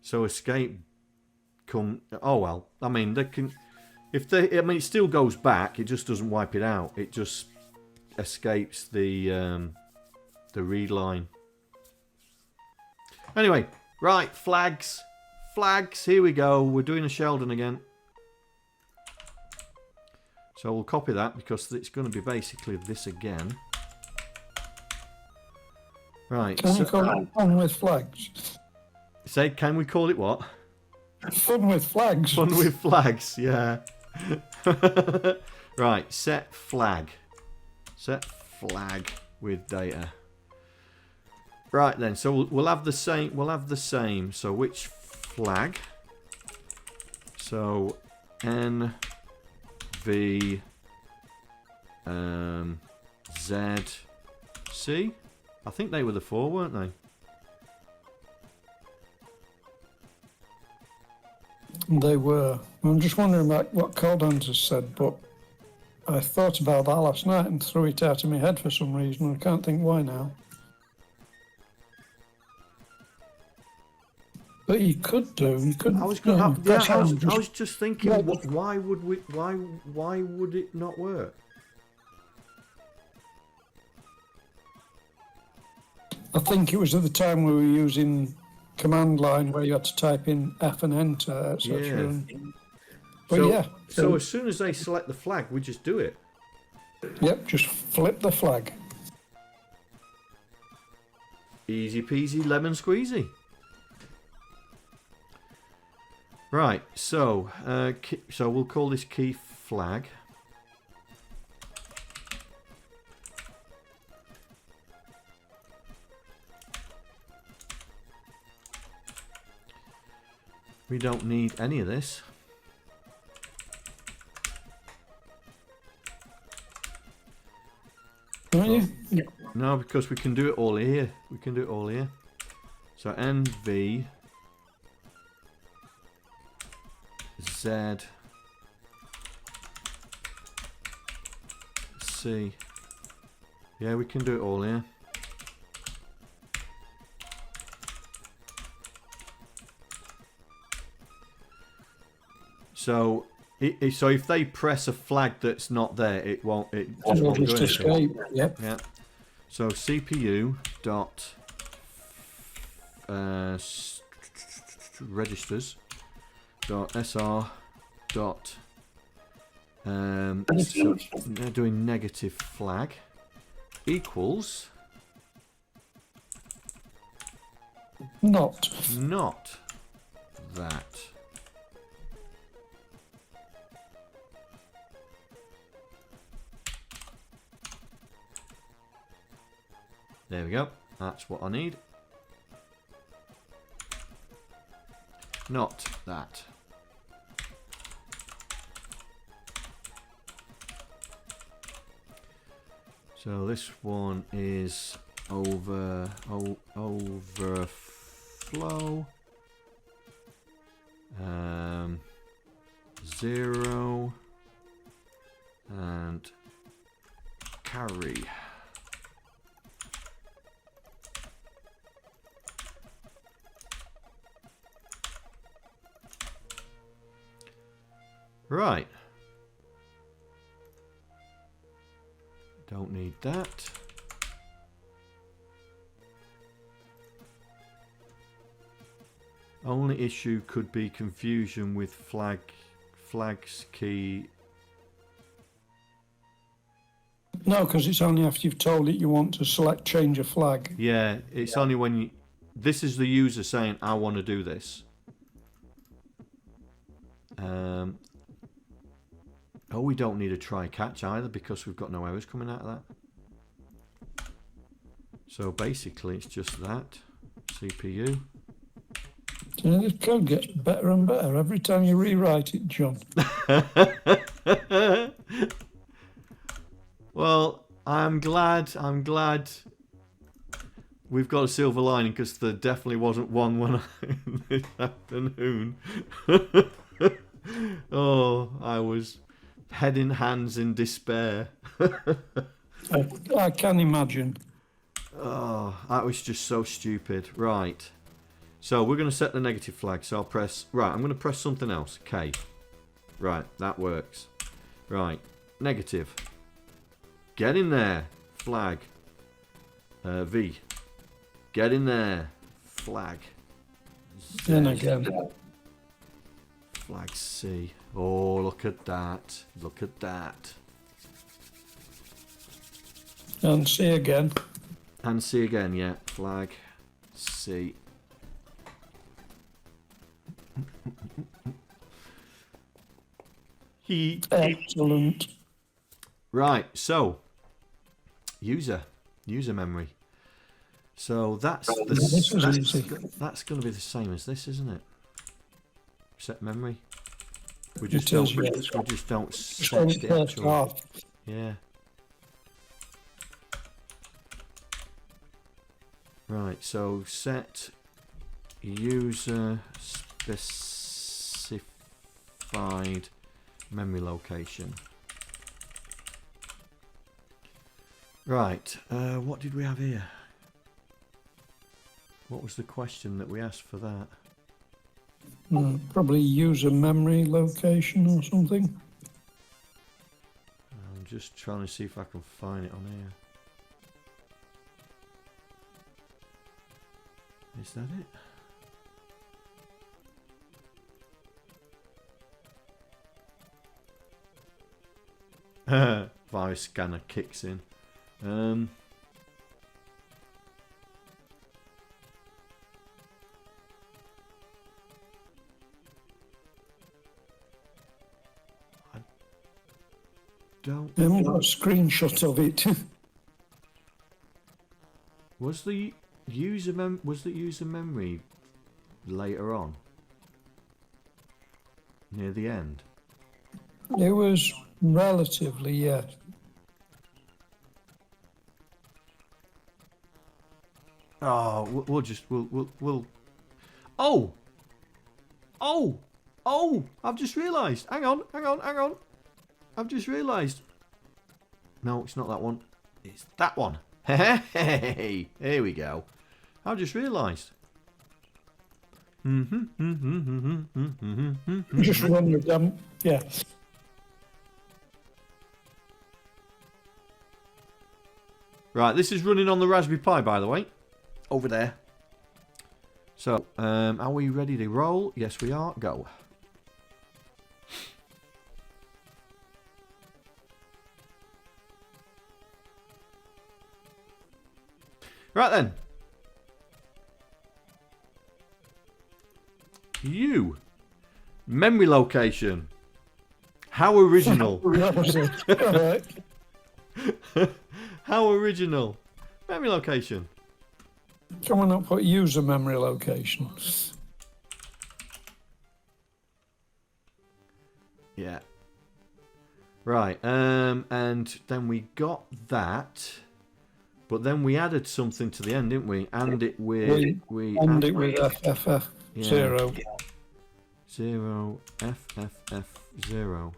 So escape come. Oh well. I mean, they can. If they. I mean, it still goes back. It just doesn't wipe it out. It just escapes the read line. Anyway, right, flags. Flags, here we go. We're doing a Sheldon again. So we'll copy that because it's going to be basically this again. Right. Can you call it fun with flags? Say, can we call it what? Fun with flags. Fun with flags, yeah. Right, set flag. Set flag with data. Right then, so we'll have the same. We'll have the same. So which flag? So N V Z C. I think they were the 4, weren't they? They were. I'm just wondering about what Coldhands has said, but I thought about that last night and threw it out of my head for some reason. I can't think why now. But you could do. You could. I was just thinking, why would we? Why would it not work? I think it was at the time we were using command line where you had to type in F and enter, etc. Yeah. But So as soon as they select the flag, we just do it. Yep, just flip the flag. Easy peasy lemon squeezy. Right, so so we'll call this key flag. We don't need any of this. Don't you? Yeah. No, because we can do it all here. We can do it all here. So NV Z C. Yeah, we can do it all here. So, so if they press a flag that's not there, it won't. It just won't do just anything. escape. Yep. Yeah. So CPU dot registers dot sr dot so they're doing negative flag equals not that. There we go. That's what I need. Not that. So this one is overflow. 0 and carry. Right. Don't need that. Only issue could be confusion with flags key. No, because it's only after you've told it you want to select change a flag. Yeah, it's only when you... This is the user saying, I want to do this. Oh, we don't need a try catch either because we've got no errors coming out of that. So basically it's just that. CPU. You know, this code gets better and better every time you rewrite it, John. Well, I'm glad we've got a silver lining because there definitely wasn't one when this afternoon. Oh, I was head in hands in despair. I can imagine. Oh, that was just so stupid. Right. So we're going to set the negative flag. So I'll press... Right, I'm going to press something else. K. Right, that works. Right. Negative. Get in there. Flag. V. Get in there. Flag. Z. Then again. Flag C. Oh, look at that. Look at that. And C again. And C again, yeah. Flag C. Excellent. Right, so user memory. So that's going to be the same as this, isn't it? Set memory. We just don't set the actual. Yeah. Right, so set user specified memory location. Right, what did we have here? What was the question that we asked for that? Probably user memory location or something. I'm just trying to see if I can find it on here. Is that it? Virus scanner kicks in. I haven't got a screenshot of it. Was the user memory later on? Near the end? It was relatively, yeah. Oh, we'll. Oh! I've just realised. Hang on. I've just realised. No, it's not that one. It's that one. Hey, here we go. I've just realised. Just run the dump, yeah. Right, this is running on the Raspberry Pi, by the way. Over there. So, are we ready to roll? Yes, we are. Go. Right then. Memory location. How original. Right. How original. Memory location. Can we not put user memory location? Yeah. Right. And then we got that. But then we added something to the end, didn't we? And it with it with FFF 0. 0 FFF 0.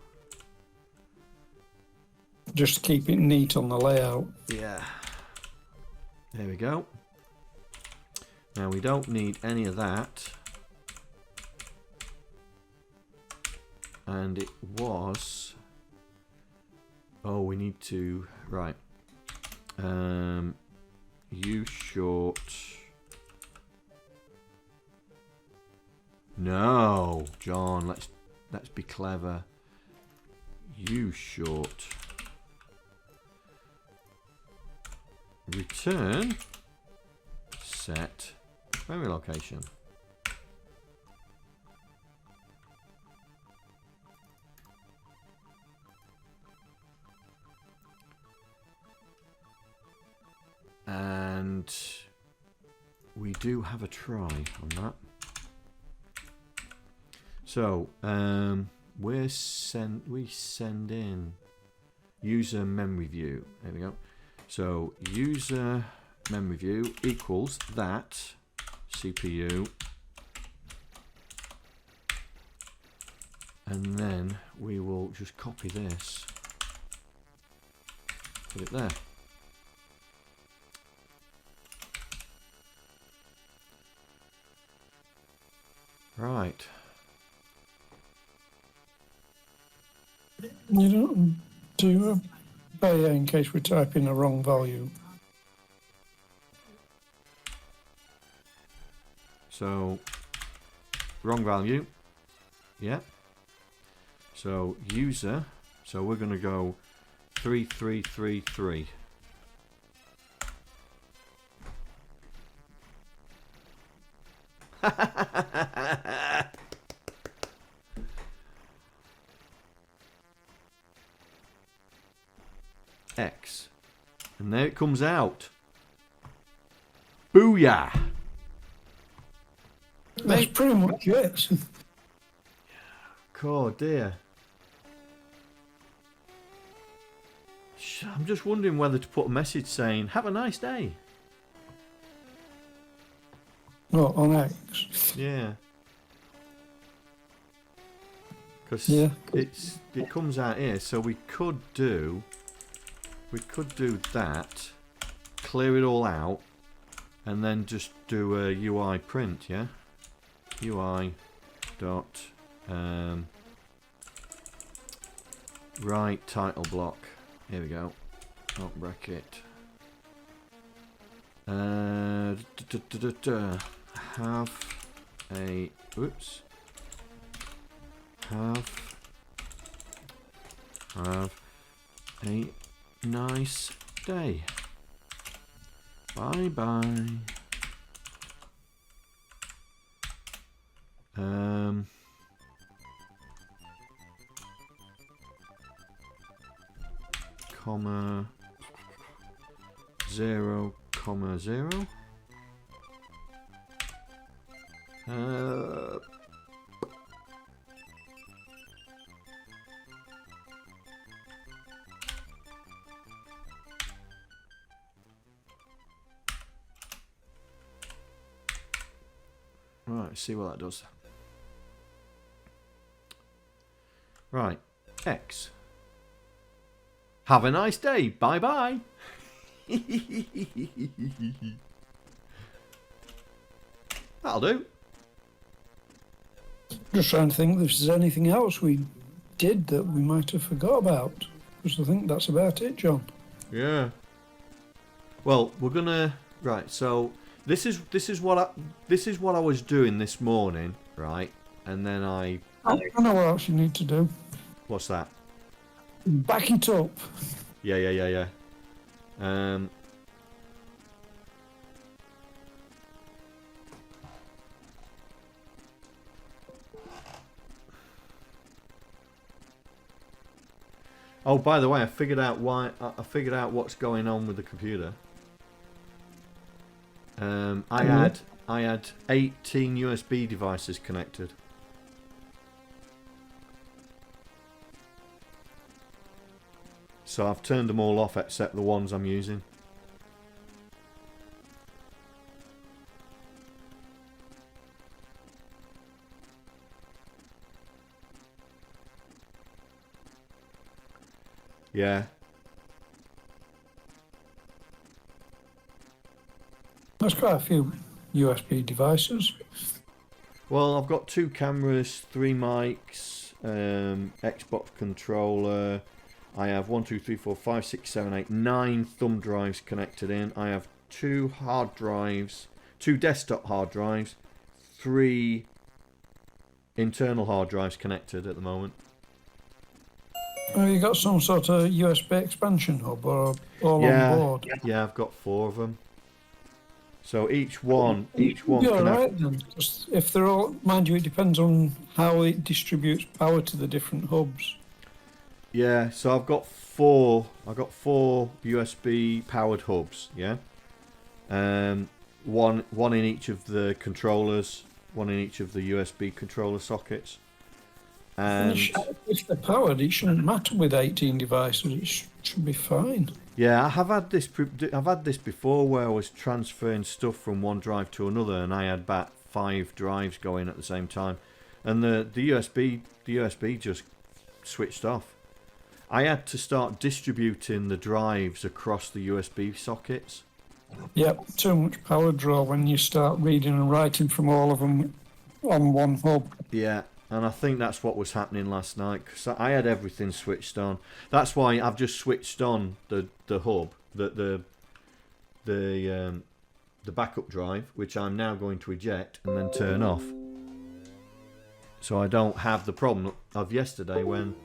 Just to keep it neat on the layout. Yeah. There we go. Now we don't need any of that. And it was. Oh, we need to. Right. U short. No, John. Let's be clever. U short. Return. Set memory location. And we do have a try on that. So we send in user memory view. There we go. So user memory view equals that CPU, and then we will just copy this, put it there. Right. You don't do a pay in case we type in the wrong value. So, wrong value. Yeah. So, user. So, we're going to go 3333. X. And there it comes out. Booyah! That's pretty much it. Oh dear. I'm just wondering whether to put a message saying, have a nice day. Not on X. Yeah. Because it comes out here, so we could do that, clear it all out, and then just do a UI print, yeah? UI dot right title block. Here we go. Not bracket. Have a have a nice day. Bye bye. Comma 0, comma 0. Right, see what that does. Right, X. Have a nice day. Bye bye. That'll do. Just trying to think if there's anything else we did that we might have forgot about. Because I think that's about it, John. Yeah. Well, we're gonna so this is what I was doing this morning, right? And then I know what else you need to do. What's that? Back it up. Yeah. Oh, by the way, I figured out what's going on with the computer. I had 18 USB devices connected. So I've turned them all off except the ones I'm using. Yeah. That's quite a few USB devices. Well, I've got 2 cameras, 3 mics, Xbox controller. I have 1, 2, 3, 4, 5, 6, 7, 8, 9 thumb drives connected in. I have 2 hard drives, 2 desktop hard drives, 3 internal hard drives connected at the moment. Oh, you got some sort of USB expansion hub or all on board? Yeah, I've got 4 of them. So each one You're can right have... then. Just if they're all, mind you, it depends on how it distributes power to the different hubs. Yeah, so I've got 4 USB powered hubs, yeah. One in each of the controllers, one in each of the USB controller sockets. And if they're powered, it shouldn't matter with 18 devices. It should be fine. yeah, I've had this before where I was transferring stuff from one drive to another, and I had about 5 drives going at the same time, and the USB just switched off. I had to start distributing the drives across the USB sockets. Yep, too much power draw when you start reading and writing from all of them on one hub. Yeah, and I think that's what was happening last night, because I had everything switched on. That's why I've just switched on the hub, the backup drive, which I'm now going to eject and then turn off. So I don't have the problem of yesterday when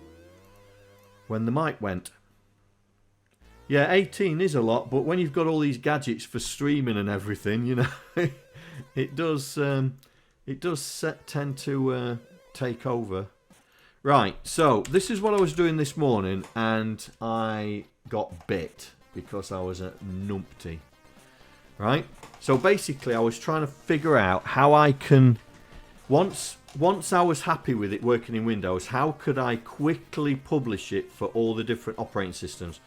the mic went. Yeah, 18 is a lot, but when you've got all these gadgets for streaming and everything, you know, it does tend to take over. Right, so this is what I was doing this morning, and I got bit because I was a numpty. Right, so basically I was trying to figure out how I can, once I was happy with it working in Windows, how could I quickly publish it for all the different operating systems?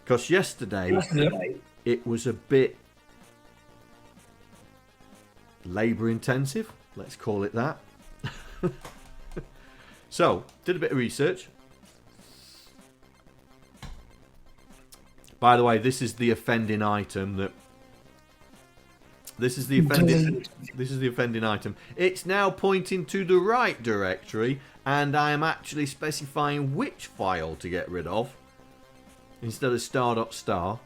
Because yesterday it was a bit labour intensive, let's call it that. So, did a bit of research. By the way, this is the offending item that... This is the offending item. It's now pointing to the right directory, and I am actually specifying which file to get rid of instead of star.star.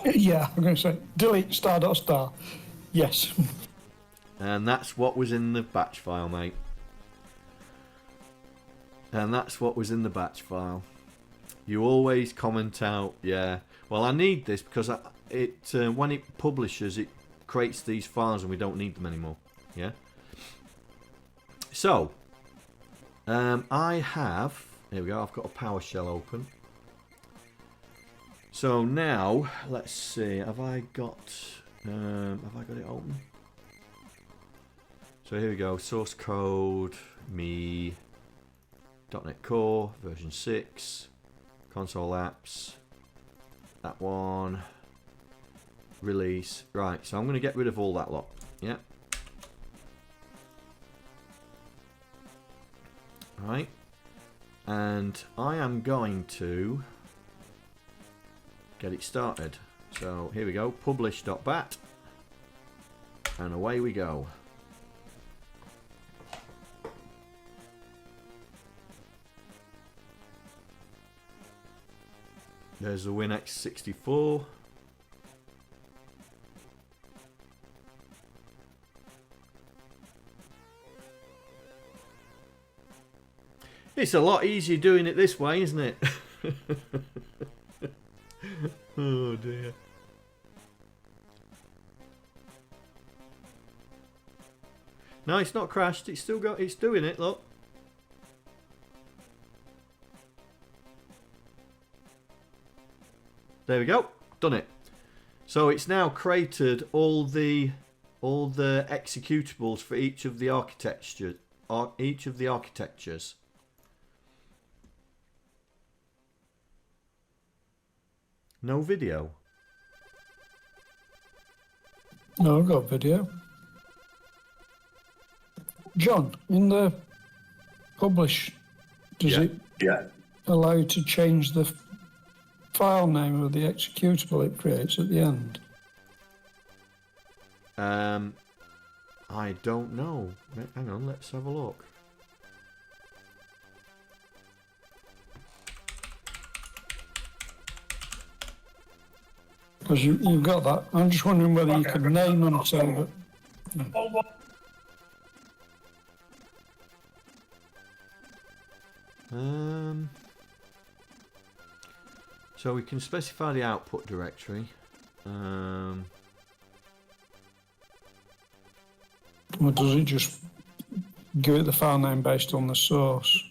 Yeah, I'm going to say delete star.star. Yes. And that's what was in the batch file, mate. And that's what was in the batch file. You always comment out, yeah. Well, I need this because when it publishes, it creates these files and we don't need them anymore. Yeah. So, I have. Here we go. I've got a PowerShell open. So now, let's see. Have I got it open? So here we go. Source code. Me. .NET Core version 6. Console apps. That one. Release. Right, so I'm going to get rid of all that lot. Yeah. Right. And I am going to get it started. So here we go. Publish.bat. And away we go. There's the WinX64. It's a lot easier doing it this way, isn't it? Oh dear. No, it's not crashed. It's still got. It's doing it. Look. There we go. Done it. So it's now created all the executables for each of the architectures. No video. No, I've got video. John, in the publish, does it allow you to change the file name of the executable it creates at the end? I don't know. Hang on, let's have a look. Because you've got that. I'm just wondering whether you could name them so that... So we can specify the output directory. Or does it just give it the file name based on the source?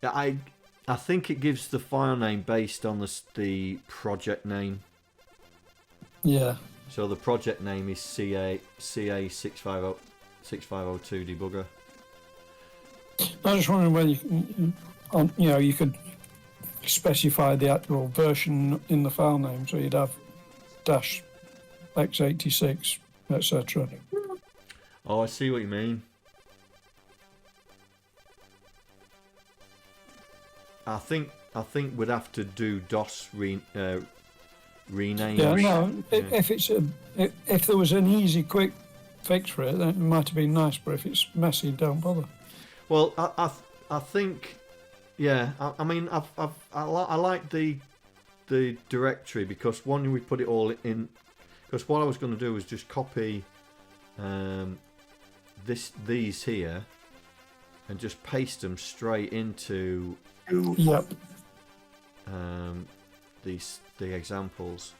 Yeah, I think it gives the file name based on the project name. Yeah. So the project name is CA6502 Debugger. I was just wondering whether you could specify the actual version in the file name, so you'd have -x86, etc. Oh, I see what you mean. I think we'd have to do DOS rename. Yeah, no. Yeah. If there was an easy, quick fix for it, then it might have been nice. But if it's messy, don't bother. Well, I think, yeah. I mean, I like the directory because one, we put it all in. Because what I was going to do was just copy these here and just paste them straight into the examples.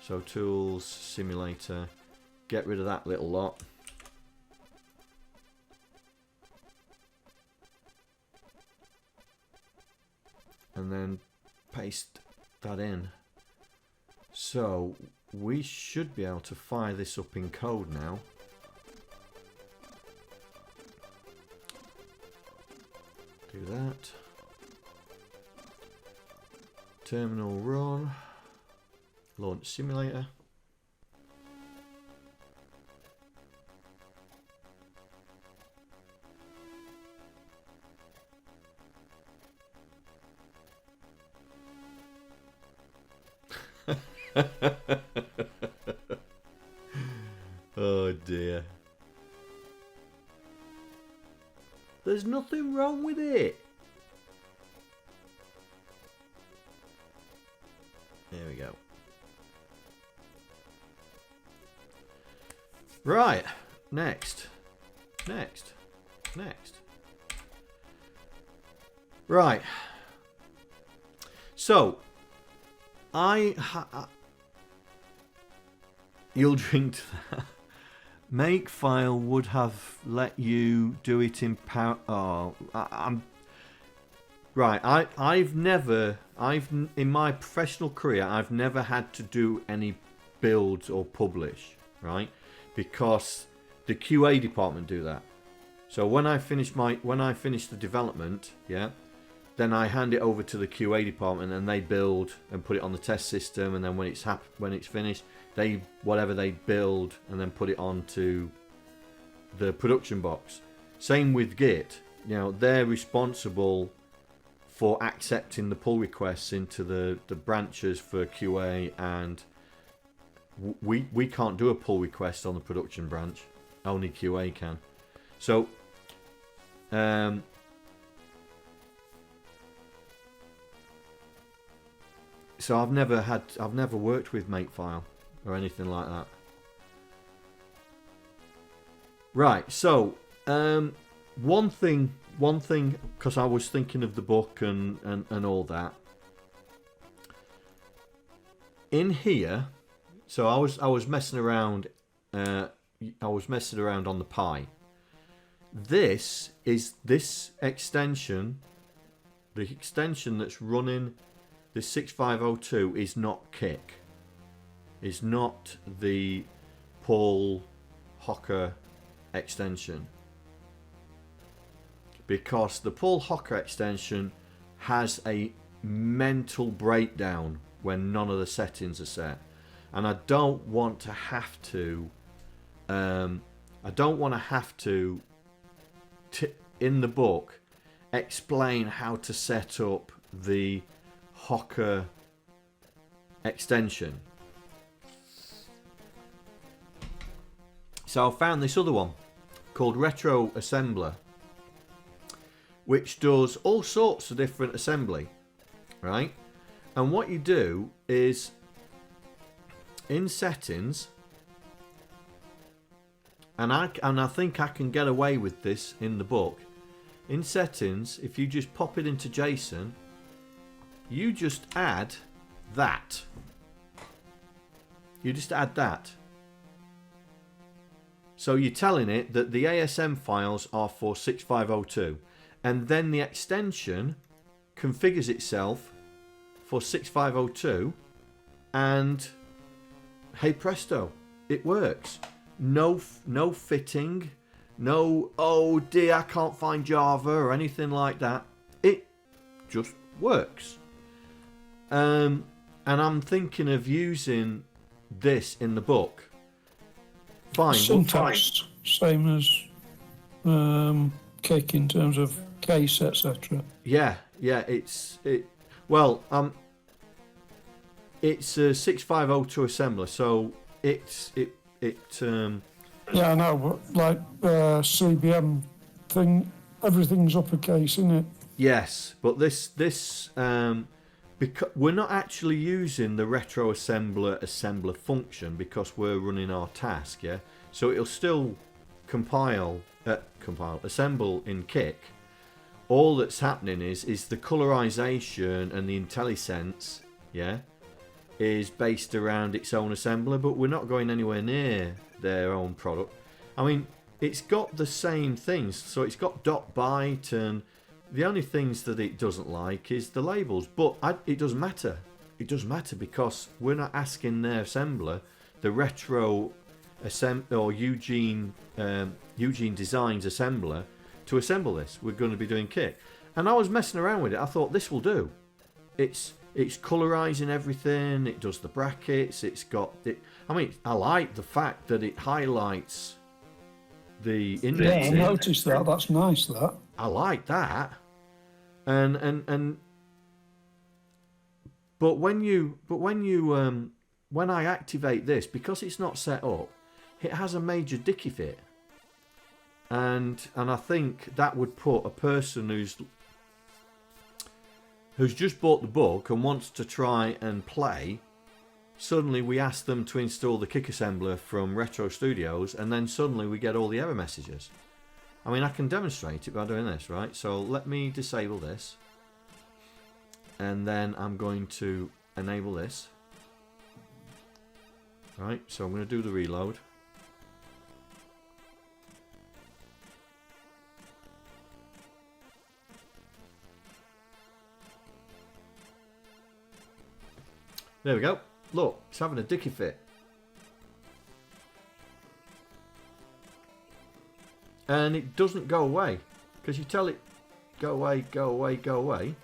So tools, simulator, get rid of that little lot. And then paste that in. So we should be able to fire this up in code now. Do that. Terminal run. Launch simulator. Oh dear. There's nothing wrong with it. There we go. Right. Next. Right. So, you'll drink to that. Makefile would have let you do it in power. Oh, right. I've in my professional career, I've never had to do any builds or publish, right? Because the QA department do that. So when I finish the development, yeah, then I hand it over to the QA department and they build and put it on the test system, and then when it's finished, whatever they build and then put it onto the production box. Same with Git. You know, they're responsible for accepting the pull requests into the branches for QA, and we can't do a pull request on the production branch. Only QA can. So so I've never worked with Makefile or anything like that. Right, so one thing, because I was thinking of the book and all that. In here, so I was messing around. I was messing around on the Pi. This extension, the extension that's running this 6502 is not Kick. Is not the Paul Hocker extension. Because the Paul Hocker extension has a mental breakdown when none of the settings are set. And I don't want to have to in the book explain how to set up the Hocker extension. So I found this other one called Retro Assembler, which does all sorts of different assembly, right? And what you do is in settings, and I think I can get away with this in the book. In settings, if you just pop it into JSON, you just add that. You just add that. So you're telling it that the ASM files are for 6502, and then the extension configures itself for 6502, and hey presto, it works. No fitting, no oh dear I can't find Java or anything like that. It just works. And I'm thinking of using this in the book. Fine. Syntax, same as Kick in terms of case, etc. Yeah, it's a 6502 assembler, so yeah, I know, but like CBM thing, everything's uppercase, isn't it? Yes, but this because we're not actually using the retro assembler function because we're running our task, yeah. So it'll still assemble in Kick. All that's happening is the colorization and the IntelliSense, yeah, is based around its own assembler, but we're not going anywhere near their own product. I mean, it's got the same things, so it's got .byte, and the only things that it doesn't like is the labels, but it doesn't matter. It doesn't matter because we're not asking their assembler, the retro or Eugene Designs assembler, to assemble this. We're going to be doing Kick, and I was messing around with it. I thought this will do. It's colorizing everything. It does the brackets. It's got it. I mean, I like the fact that it highlights the indexing. Yeah, I noticed that. That's nice. That I like that. And but when you when I activate this, because it's not set up, it has a major dicky fit. And I think that would put a person who's just bought the book and wants to try and play, suddenly we ask them to install the kick assembler from Retro Studios, and then suddenly we get all the error messages. I mean, I can demonstrate it by doing this, right? So let me disable this, and then I'm going to enable this. Right, so I'm going to do the reload. There we go. Look, it's having a dicky fit. And it doesn't go away, because you tell it go away, go away, go away,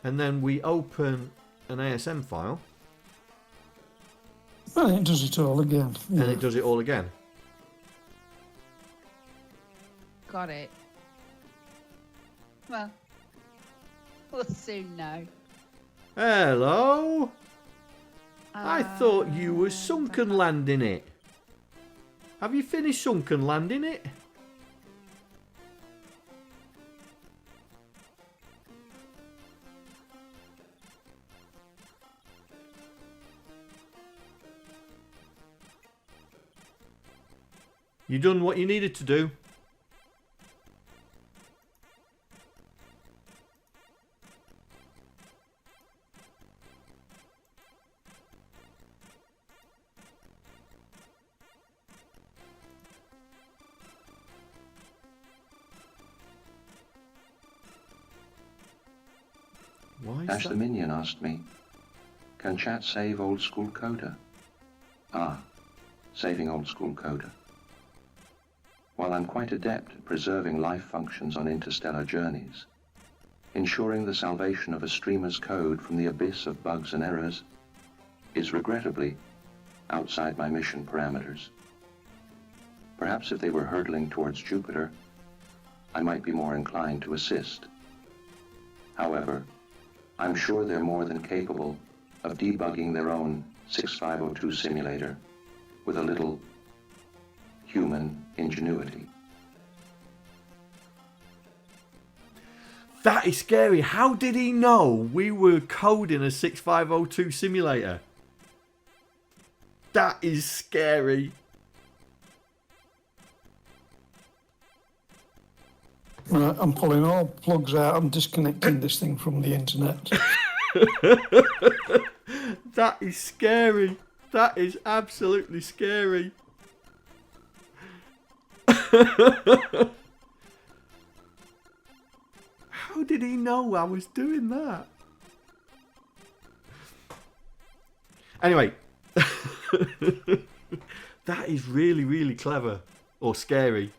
and then we open an ASM file. And it does it all again. Yeah. And it does it all again. Got it. Well, we'll soon know. Hello? I thought you were sunken landing it. Have you finished sunken landing it? You done what you needed to do? Why is Ash that? the Minion asked me, can chat save old school coder? Ah, saving old school coder. While I'm quite adept at preserving life functions on interstellar journeys, ensuring the salvation of a streamer's code from the abyss of bugs and errors is regrettably outside my mission parameters. Perhaps if they were hurtling towards Jupiter, I might be more inclined to assist. However, I'm sure they're more than capable of debugging their own 6502 simulator with a little human ingenuity. That is scary. How did he know we were coding a 6502 simulator? That is scary. Right, I'm pulling all plugs out. I'm disconnecting this thing from the internet. That is scary. That is absolutely scary. How did he know I was doing that? Anyway, that is really, really clever or scary,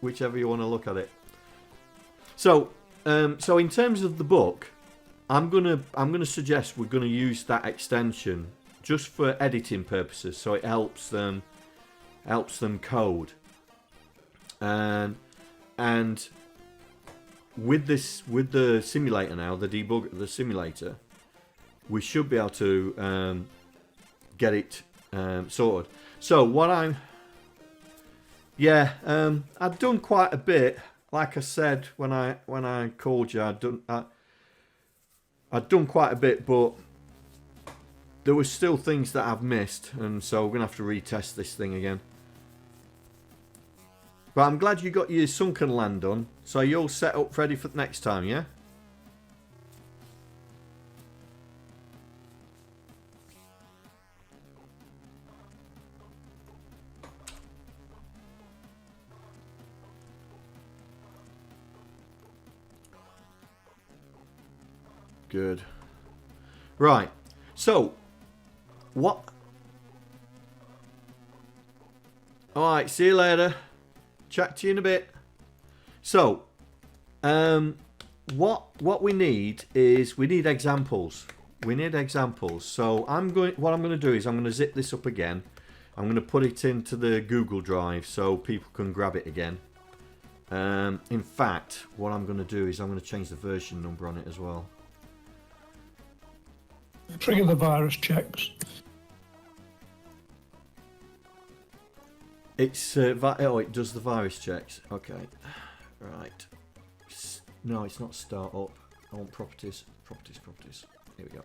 whichever you want to look at it. So in terms of the book, I'm gonna suggest we're gonna use that extension just for editing purposes, so it helps them code. And with the simulator now, the debugger, the simulator, we should be able to get it sorted. So what I've done quite a bit. Like I said when I called you, I'd done quite a bit, but there were still things that I've missed, and so we're gonna have to retest this thing again. But I'm glad you got your sunken land done, so you're all set up ready for next time, yeah? Good. Right. So, what? Alright, see you later. Chat to you in a bit. So, what we need is we need examples. We need examples. So what I'm going to do is I'm going to zip this up again. I'm going to put it into the Google Drive so people can grab it again. In fact, what I'm going to do is I'm going to change the version number on it as well. Trigger the virus checks. It's oh, it does the virus checks. Okay, right. No, it's not start up. I want properties. Here we go.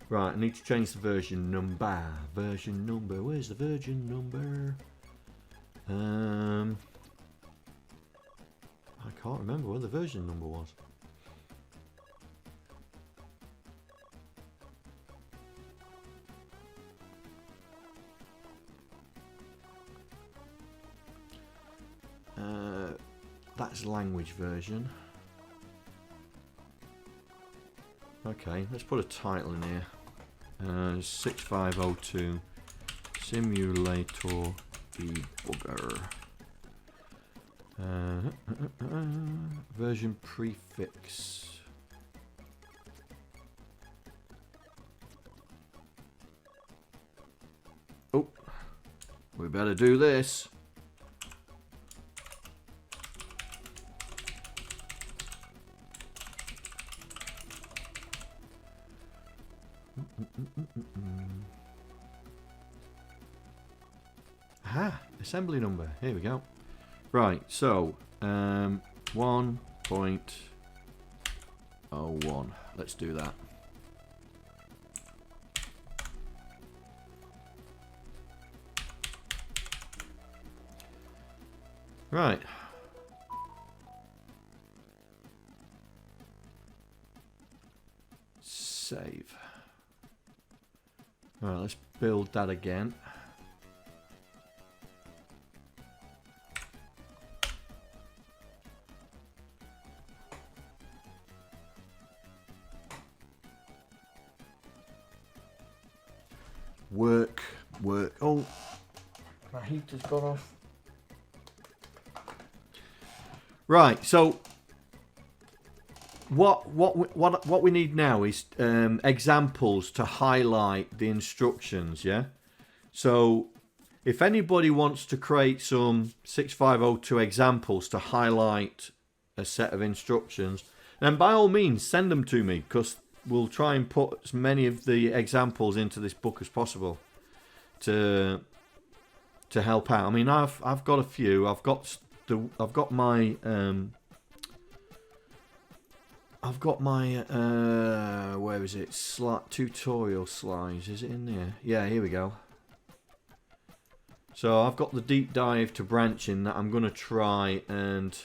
Right, I need to change the version number. Version number. Where's the version number? I can't remember where the version number was. That's language version. Okay, let's put a title in here. 6502 Simulator Debugger. Version prefix. Oh, we better do this. Aha, assembly number. Here we go. Right, so 1.01. Let's do that. Right. Save. Right, let's build that again. Work. Oh, my heater's gone off. Right, so what we need now is examples to highlight the instructions. Yeah. So if anybody wants to create some 6502 examples to highlight a set of instructions, then by all means send them to me, because we'll try and put as many of the examples into this book as possible to help out. I mean, I've got a few. I've got my where is it? Tutorial slides. Is it in there? Yeah, here we go. So I've got the deep dive to branching that I'm gonna try and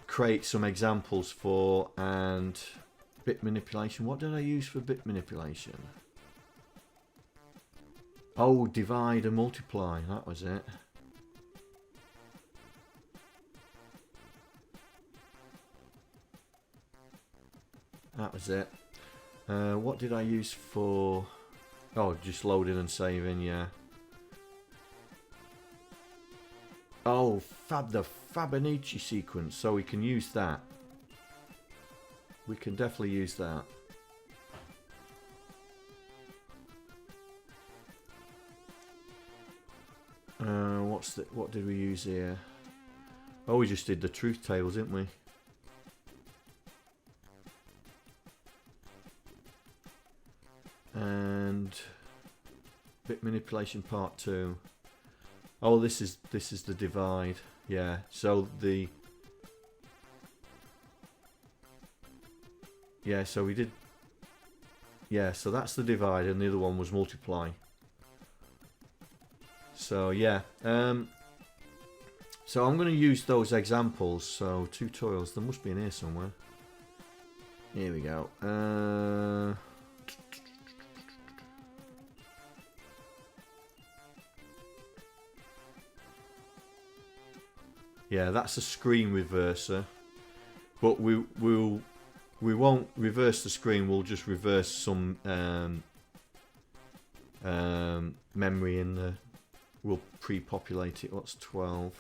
create some examples for. And bit manipulation. What did I use for bit manipulation? Oh, divide and multiply. That was it. That was it. What did I use for... Oh, just loading and saving, yeah. Oh, the Fibonacci sequence. So we can use that. We can definitely use that. What did we use here? Oh, we just did the truth tables, didn't we? And bit manipulation part 2. Oh, this is the divide. Yeah. So the so we did. Yeah. So that's the divide, and the other one was multiply. So yeah. So I'm going to use those examples. So tutorials. There must be in here somewhere. Here we go. Yeah, that's a screen reverser, but we won't reverse the screen. We'll just reverse some memory in the. We'll pre-populate it. What's 12?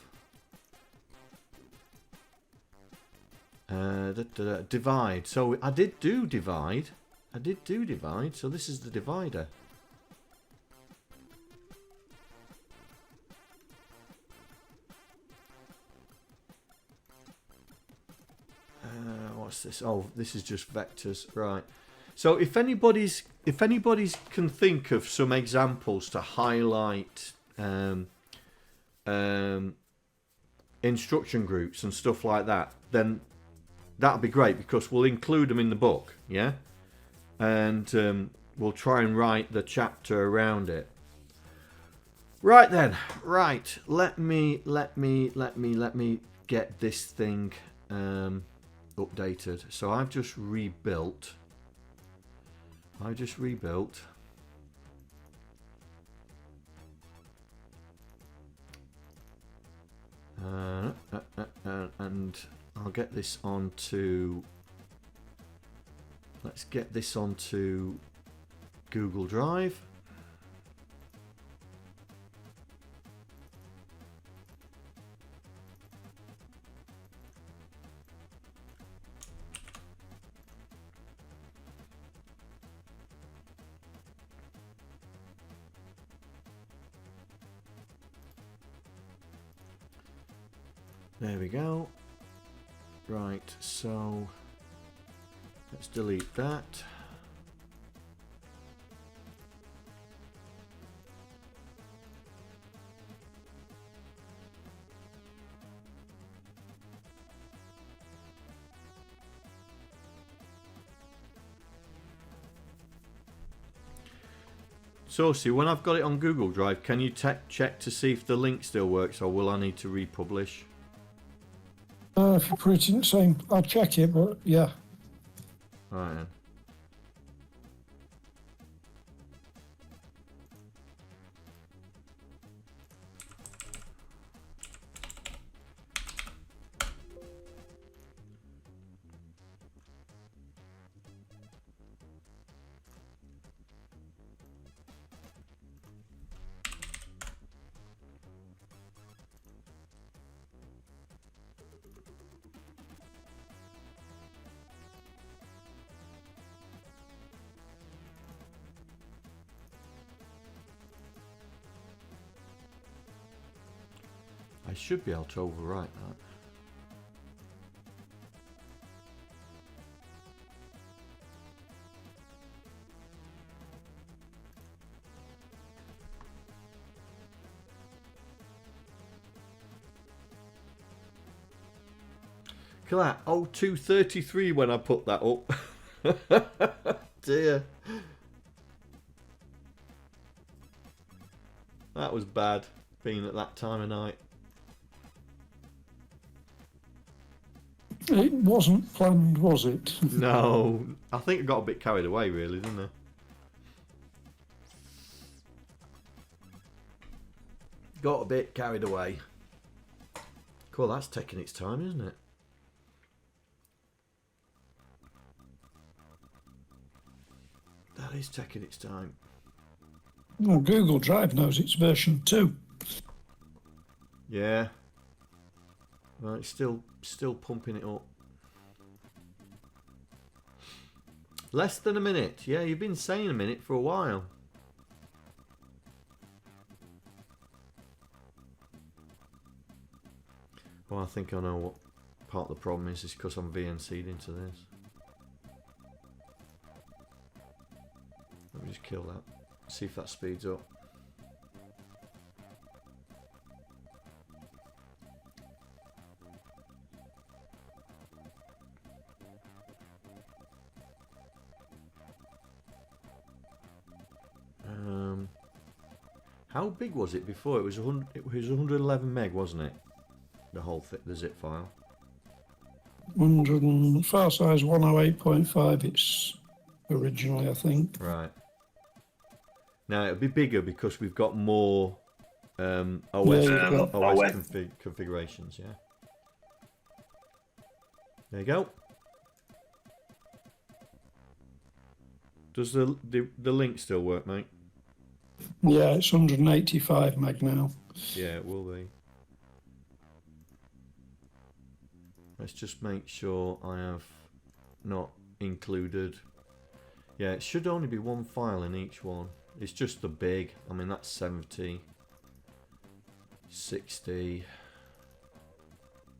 Divide. So I did do divide. So this is the divider. What's this? Oh, this is just vectors, right? So if anybody's can think of some examples to highlight instruction groups and stuff like that, then that'd be great, because we'll include them in the book, yeah, and we'll try and write the chapter around it. Right then, right. Let me get this thing updated. So I've just rebuilt. And I'll get this onto. Let's get this onto Google Drive. There we go. Right, so let's delete that. So, see, when I've got it on Google Drive, can you check to see if the link still works, or will I need to republish? If you put it in the same, I'll check it, but yeah. Right then. I should be able to overwrite that. Look at that, 0233 when I put that up. Dear. That was bad, being at that time of night. It wasn't planned, was it? No, I think I got a bit carried away, really, didn't I? Got a bit carried away. Cool, that's taking its time, isn't it? That is taking its time. Well, Google Drive knows it's version 2. Yeah. Well, it's still pumping it up. Less than a minute. Yeah, you've been saying a minute for a while. Well, I think I know what part of the problem is. It's because I'm VNC'd into this. Let me just kill that. See if that speeds up. How big was it before? It was 111 meg, wasn't it? The whole the zip file. 100 file size 108.5. It's originally, I think. Right. Now it'll be bigger because we've got more OS configurations. Yeah. There you go. Does the link still work, mate? Yeah, it's 185 meg now. Yeah, it will be. Let's just make sure I have not included. Yeah, it should only be one file in each one. It's just the big. I mean, that's 70, 60,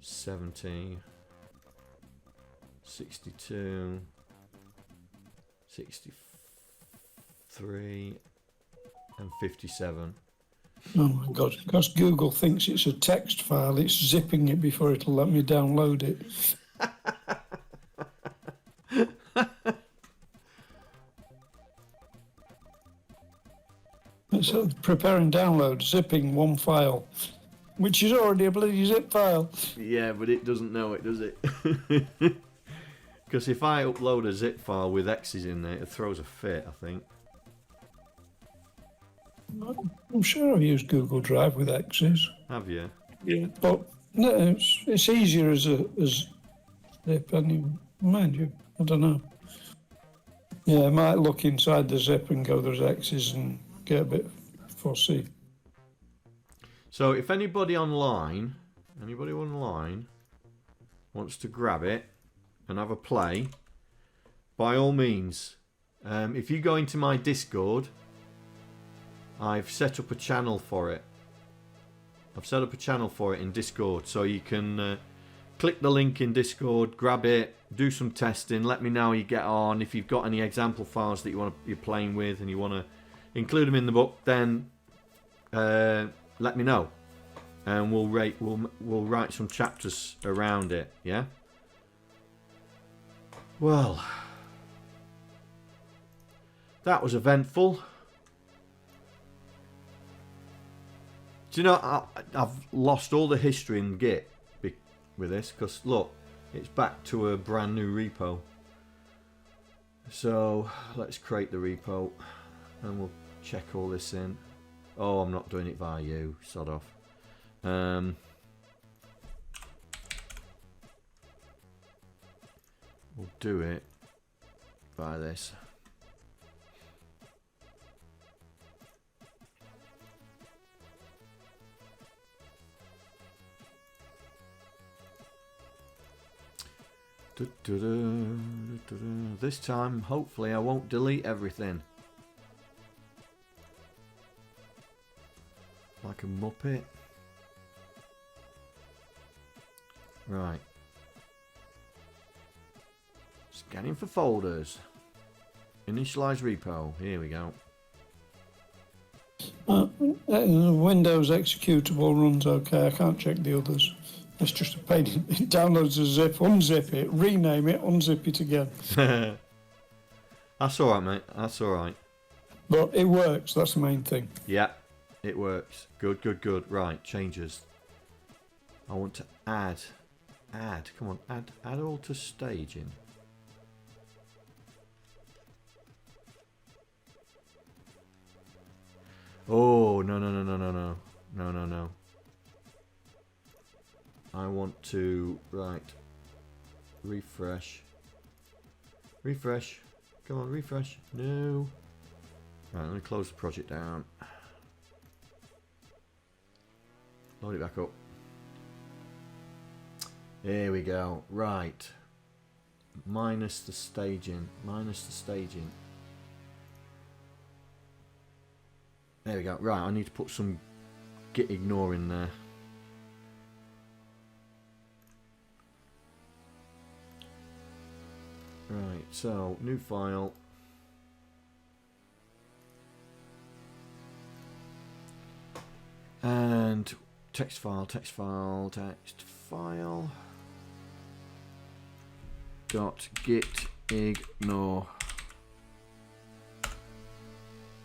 70, 62, 63 and 57. Oh my God, because Google thinks it's a text file, it's zipping it before it'll let me download it. It's preparing download, zipping one file, which is already a bloody zip file. Yeah, but it doesn't know it, does it? Because if I upload a zip file with X's in there, it throws a fit, I think. I'm sure I've used Google Drive with X's. Have you? Yeah. But no, it's easier as zip, mind you, I don't know. Yeah, I might look inside the zip and go there's X's and get a bit fussy. So if anybody online wants to grab it and have a play, by all means, if you go into my Discord, I've set up a channel for it. I've set up a channel for it in Discord, so you can click the link in Discord, grab it, do some testing, let me know how you get on. If you've got any example files that you're playing with and you want to include them in the book, then let me know, and we'll write some chapters around it. Yeah. Well, that was eventful. Do you know, I've lost all the history in Git with this, because look, it's back to a brand new repo. So let's create the repo and we'll check all this in. Oh, I'm not doing it via you, sod off. We'll do it via this. This time, hopefully, I won't delete everything. Like a muppet. Right. Scanning for folders. Initialize repo. Here we go. Windows executable runs okay. I can't check the others. It's just a pain. It downloads a zip, unzip it, rename it, unzip it again. That's alright, mate. That's alright. But it works. That's the main thing. Yeah, it works. Good, good, good. Right, changes. I want to add. Come on, add all to staging. Oh, no. I want to, right, refresh. Come on, refresh. No. Right, let me close the project down. Load it back up. Here we go. Right. Minus the staging. There we go. Right, I need to put some git ignore in there. Right, so new file. And text file. Dot git ignore.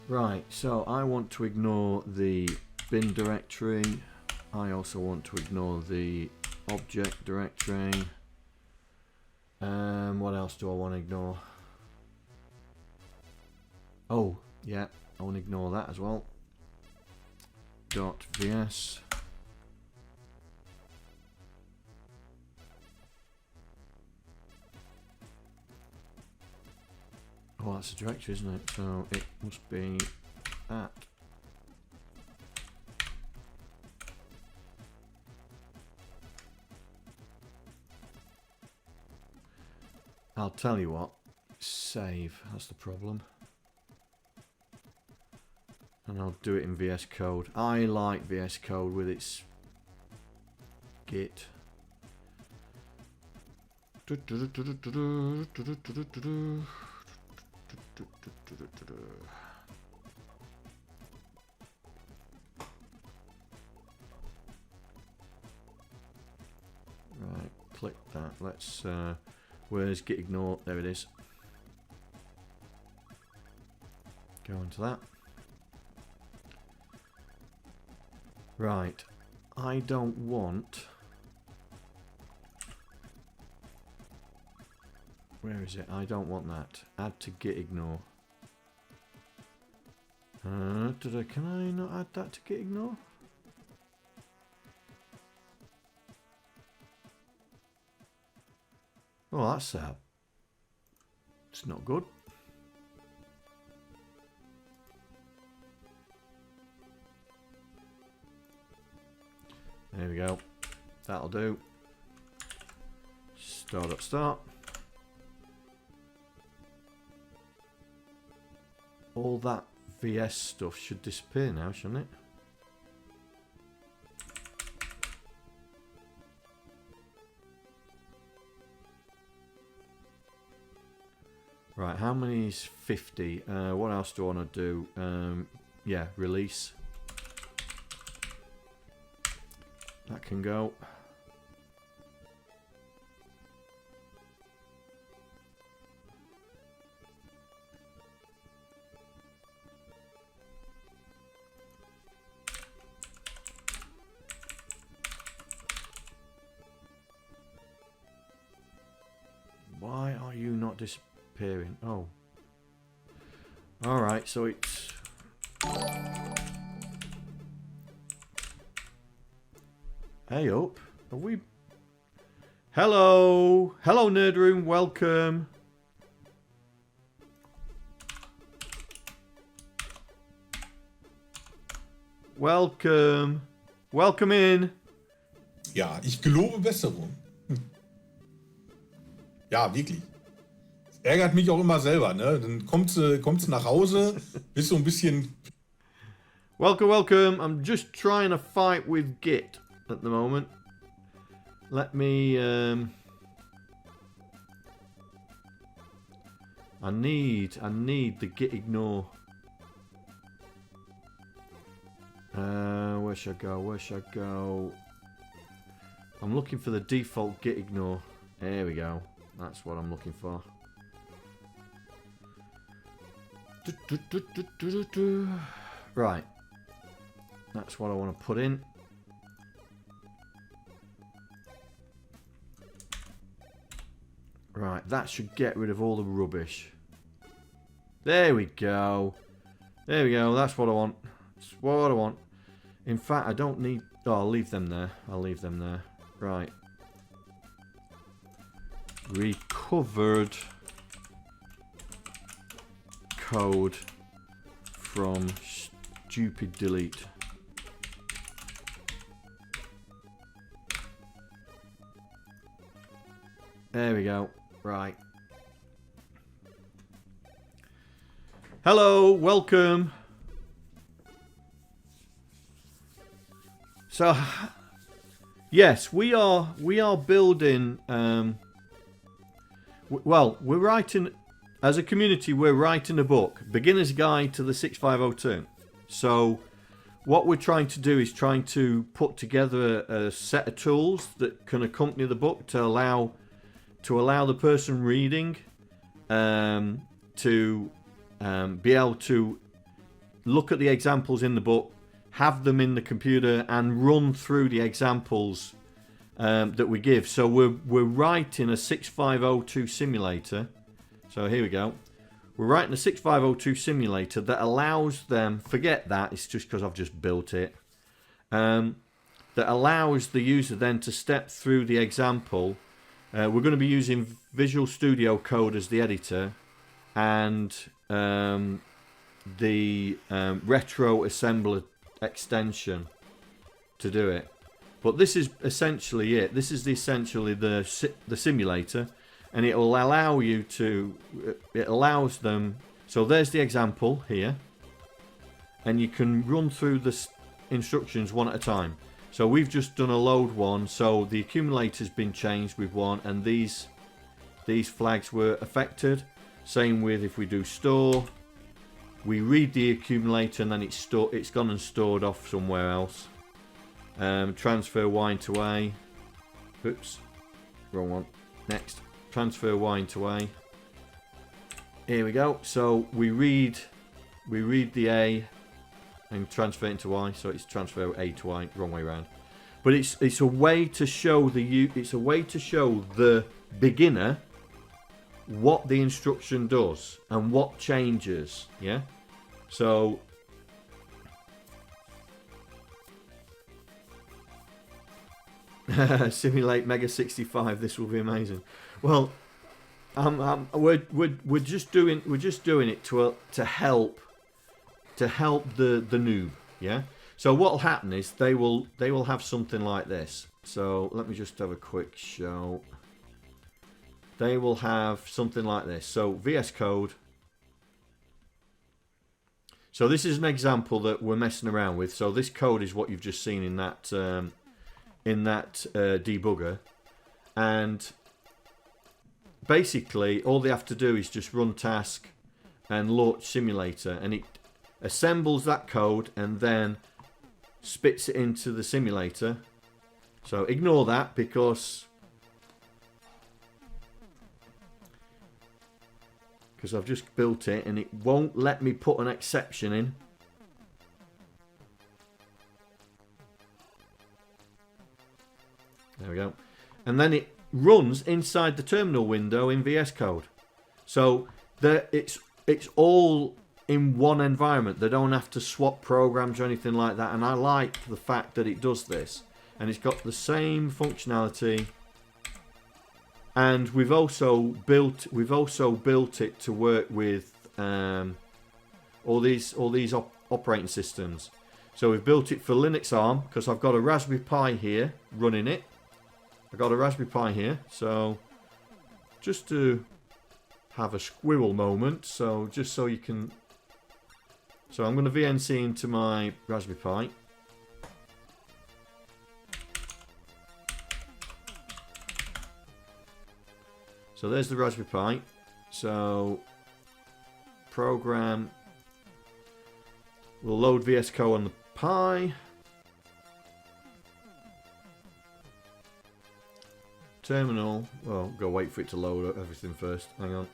Right, so I want to ignore the bin directory. I also want to ignore the object directory. What else do I want to ignore? Oh, yeah, I want to ignore that as well. .vs. Oh, that's a directory, isn't it? So it must be that. I'll tell you what, save, that's the problem. And I'll do it in VS Code. I like VS Code with its Git. Right, click that. Let's, where's git ignore? There it is. Go into that. Right, I don't want... Where is it? I don't want that. Add to git ignore. Can I not add that to git ignore? Oh, that's it's not good. There we go. That'll do. Start. All that VS stuff should disappear now, shouldn't it? Right, how many is 50? What else do I want to do? Yeah, release. That can go. Why are you not disappearing? Oh. Alright, so it's... Hey up. Are we... Hello! Hello, Nerd Room. Welcome. Welcome. Welcome in. Ja, ich gelobe Besserung. Ja, wirklich. Das ärgert mich auch immer selber, ne? Dann kommst du nach Hause, bist so ein bisschen... Welcome, welcome. I'm just trying to fight with Git at the moment. Let me... I need the git ignore. Where should I go? Where should I go? I'm looking for the default git ignore. There we go. That's what I'm looking for. Right. That's what I want to put in. Right, that should get rid of all the rubbish. There we go. There we go. That's what I want. That's what I want. In fact, I don't need... Oh, I'll leave them there. I'll leave them there. Right. Recovered code from stupid delete. There we go. Right. Hello, welcome. So, yes, we are building. Well, we're writing as a community. We're writing a book, Beginner's Guide to the 6502. So, what we're trying to do is trying to put together a set of tools that can accompany the book to allow the person reading to be able to look at the examples in the book, have them in the computer, and run through the examples that we give. So we're writing a 6502 simulator. So here we go. We're writing a 6502 simulator that allows them, forget that, it's just because I've just built it, that allows the user then to step through the example. We're going to be using Visual Studio Code as the editor, and the Retro Assembler extension to do it. But this is essentially it. This is essentially the simulator, and it will allow you to... It allows them... So there's the example here, and you can run through the instructions one at a time. So we've just done a load one, so the accumulator's been changed with one, and these flags were affected. Same with if we do store, We read the accumulator and then it's gone and stored off somewhere else. Transfer wine to A. Oops, wrong one. Next, transfer wine to A. Here we go. So we read the A and transfer it into Y. So it's transfer A to Y, wrong way around. But it's a way to show the beginner what the instruction does and what changes. Yeah. So simulate Mega 65. This will be amazing. Well, we're just doing it to help the noob. Yeah. So what'll happen is they will have something like this. So let me just have a quick show. They will have something like this. So VS Code. So this is an example that we're messing around with. So this code is what you've just seen in that debugger, and basically all they have to do is just run task and launch simulator, and it assembles that code and then spits it into the simulator. So ignore that because I've just built it and it won't let me put an exception in. There we go. And then it runs inside the terminal window in VS Code. So it's all in one environment. They don't have to swap programs or anything like that. And I like the fact that it does this. And it's got the same functionality. And we've also built it to work with all these operating systems. So we've built it for Linux ARM because I've got a Raspberry Pi here running it. I've got a Raspberry Pi here, so just to have a squirrel moment, so just so you can. So I'm going to VNC into my Raspberry Pi. So there's the Raspberry Pi. So program. We'll load VS Code on the Pi. Terminal. Well, go wait for it to load everything first. Hang on.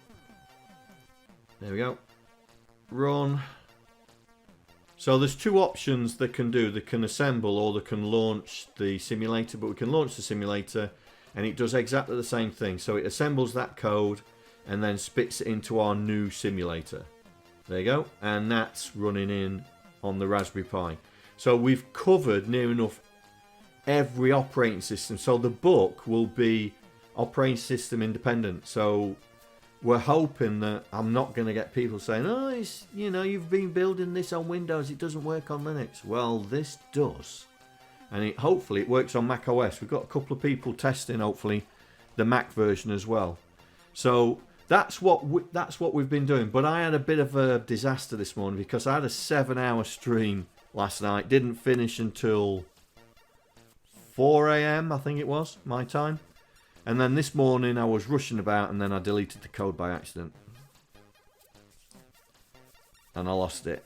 There we go. Run. So there's two options they can do. They can assemble or they can launch the simulator. But we can launch the simulator and it does exactly the same thing. So it assembles that code and then spits it into our new simulator. There you go. And that's running in on the Raspberry Pi. So we've covered near enough every operating system. So the book will be operating system independent. So we're hoping that I'm not going to get people saying, oh, it's, you know, you've been building this on Windows, it doesn't work on Linux. Well, this does. And hopefully it works on Mac OS. We've got a couple of people testing, hopefully, the Mac version as well. So that's what we've been doing. But I had a bit of a disaster this morning because I had a 7-hour stream last night. Didn't finish until 4 AM, I think it was, my time. And then this morning I was rushing about and then I deleted the code by accident. And I lost it.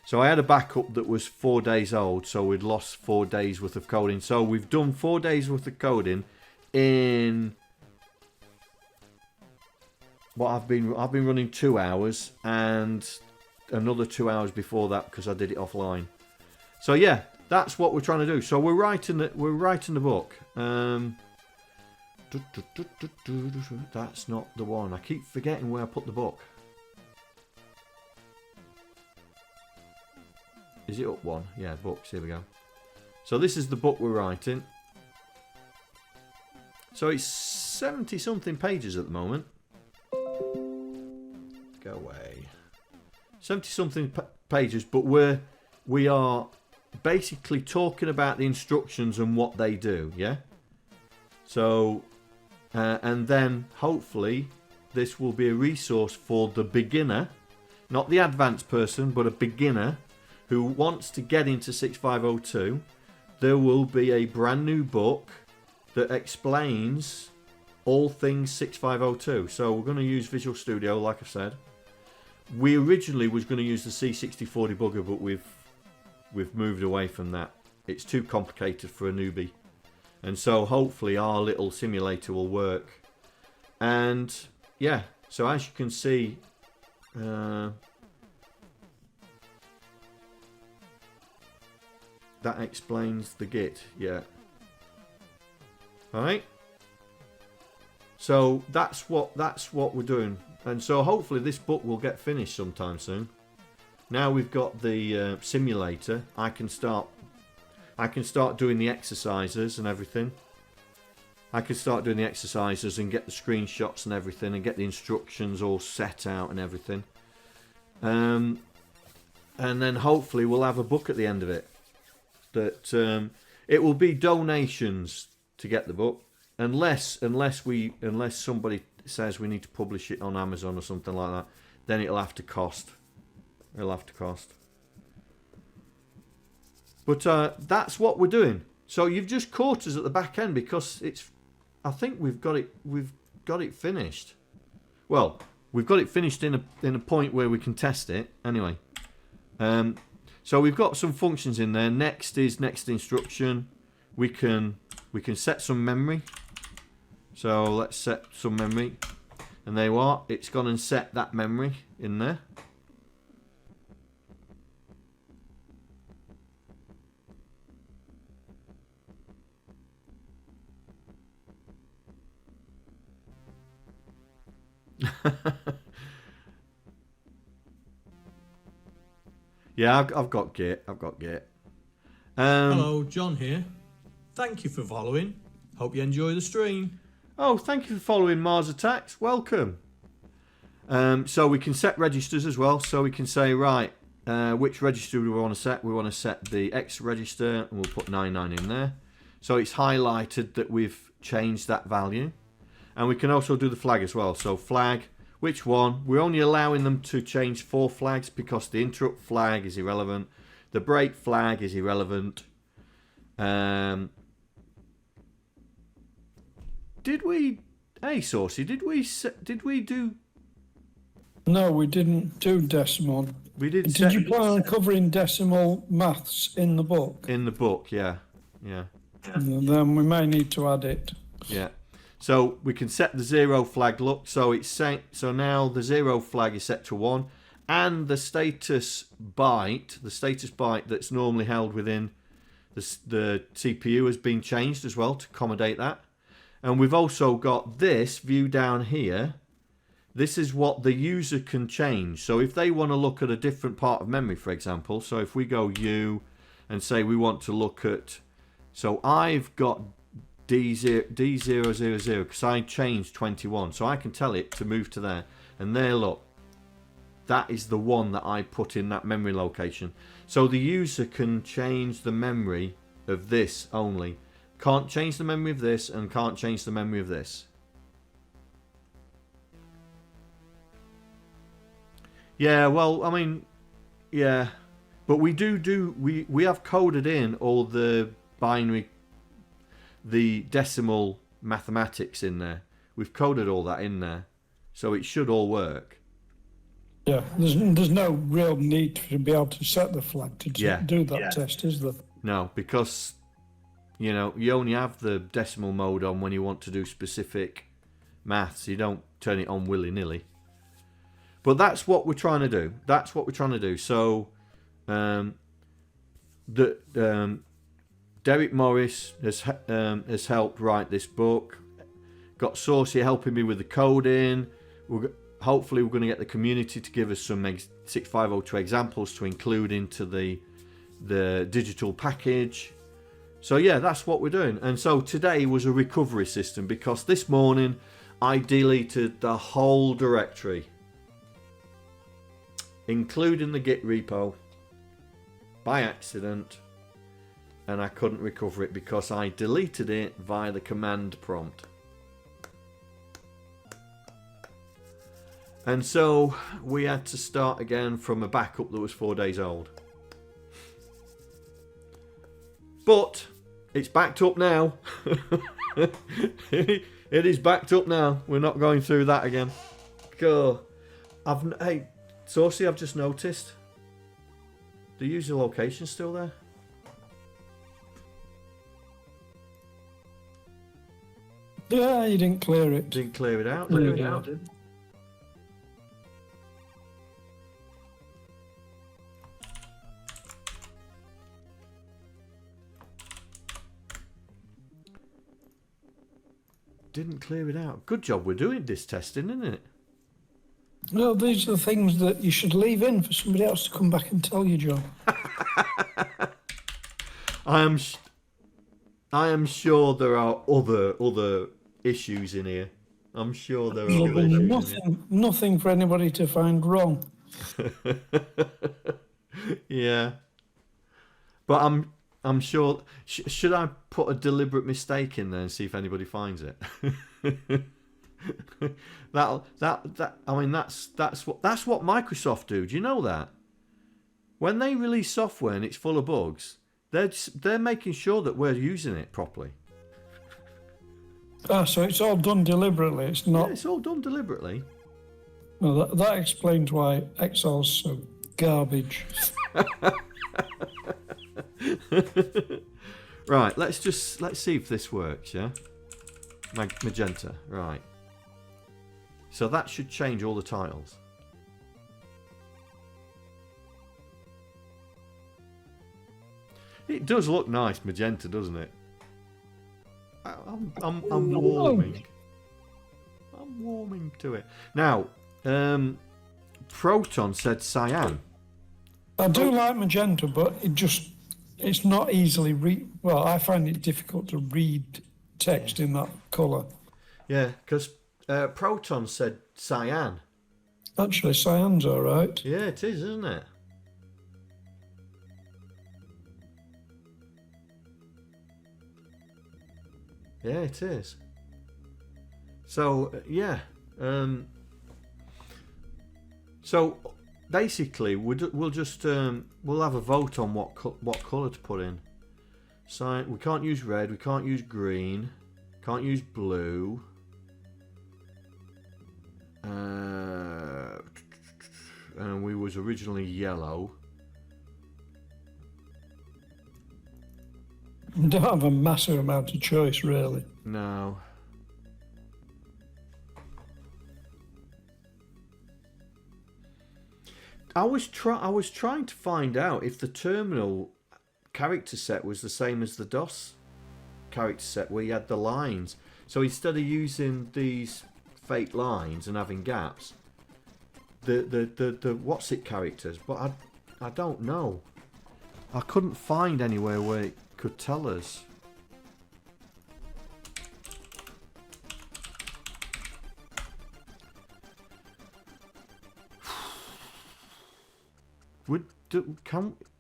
So I had a backup that was 4 days old, so we'd lost 4 days worth of coding. So we've done 4 days worth of coding in what I've been running 2 hours and another 2 hours before that because I did it offline. So yeah, that's what we're trying to do. So we're writing the book. That's not the one. I keep forgetting where I put the book. Is it up one? Yeah, books. Here we go. So this is the book we're writing. So it's 70 something pages at the moment. Go away. 70 something pages, but we are basically talking about the instructions and what they do. Yeah. So and then hopefully this will be a resource for the beginner, not the advanced person, but a beginner who wants to get into 6502. There will be a brand new book that explains all things 6502. So we're going to use Visual Studio, like I said. we originally was going to use the C64 debugger, but we've moved away from that. It's too complicated for a newbie. And so hopefully our little simulator will work. And yeah, so as you can see, that explains the Git, yeah. Alright. So that's what we're doing. And so hopefully this book will get finished sometime soon. Now we've got the simulator, I can start doing the exercises and everything. I can start doing the exercises and get the screenshots and everything and get the instructions all set out and everything. And then hopefully we'll have a book at the end of it. That it will be donations to get the book, unless somebody says we need to publish it on Amazon or something like that. Then it'll have to cost. It'll have to cost. But that's what we're doing. So you've just caught us at the back end because it's. I think we've got it finished. Well, we've got it finished in a point where we can test it anyway. So we've got some functions in there. Next is next instruction. We can set some memory. So let's set some memory, and there you are. It's gone and set that memory in there. Yeah, I've got Git. Hello, John here. Thank you for following. Hope you enjoy the stream. Oh, thank you for following Mars Attacks. Welcome. So we can set registers as well. So we can say, right, which register do we want to set? We want to set the X register, and we'll put 99 in there. So it's highlighted that we've changed that value. And we can also do the flag as well. So flag, which one? We're only allowing them to change 4 flags because the interrupt flag is irrelevant. The break flag is irrelevant. Did we... Hey, Saucy, did we do... No, we didn't do decimal. We did. Did you plan on covering decimal maths in the book? In the book, yeah. Then we may need to add it. Yeah. So we can set the 0 flag. Look, so it's set. So now the 0 flag is set to 1, and the status byte that's normally held within the CPU has been changed as well to accommodate that. And we've also got this view down here. This is what the user can change. So if they want to look at a different part of memory, for example, so if we go U and say we want to look at, so I've got D000 because I changed 21, so I can tell it to move to there. And there, look, that is the one that I put in that memory location. So the user can change the memory of this only. Can't change the memory of this and can't change the memory of this. Yeah, well, I mean, yeah. But we we have coded in all the binary, the decimal mathematics in there. We've coded all that in there. So it should all work. Yeah, there's no real need to be able to set the flag to do that test, is there? No, because, you know, you only have the decimal mode on when you want to do specific maths. You don't turn it on willy-nilly. But that's what we're trying to do. That's what we're trying to do. So, Derek Morris has helped write this book. Got Saucy helping me with the coding. Hopefully we're going to get the community to give us some 6502 examples to include into the digital package. So yeah, that's what we're doing. And so today was a recovery system because this morning I deleted the whole directory, including the Git repo, by accident, and I couldn't recover it because I deleted it via the command prompt. And so we had to start again from a backup that was 4 days old. But it's backed up now. It is backed up now. We're not going through that again. Go. Hey, Saucy, I've just noticed. The user location's still there. Yeah, you didn't clear it. Didn't clear it out, did we? Didn't clear it out. Good job we're doing this testing, isn't it? No, these are the things that you should leave in for somebody else to come back and tell you, John. I am sure there are other issues in here. I'm sure there are other issues in here. Nothing for anybody to find wrong. Yeah. But I'm sure. Should I put a deliberate mistake in there and see if anybody finds it? I mean, that's what Microsoft do. Do you know that? When they release software and it's full of bugs, they're making sure that we're using it properly. Ah, so it's all done deliberately. It's not. Yeah, it's all done deliberately. Well, that explains why Excel's so garbage. Right, let's see if this works, yeah? Magenta, right. So that should change all the titles. It does look nice, magenta, doesn't it? I'm warming. I'm warming to it. Now, Proton said cyan. I do like magenta, but it's not easily well, I find it difficult to read text in that colour. Yeah, because Proton said cyan. Actually, cyan's all right. Yeah, it is, isn't it? Yeah, it is. So, yeah. So, basically, we'll just we'll have a vote on what colour to put in. So, we can't use red, we can't use green, can't use blue. And we was originally yellow. We don't have a massive amount of choice, really. No. I was trying to find out if the terminal character set was the same as the DOS character set, where you had the lines. So instead of using these fake lines and having gaps, the what's it characters, but I don't know. I couldn't find anywhere where it could tell us.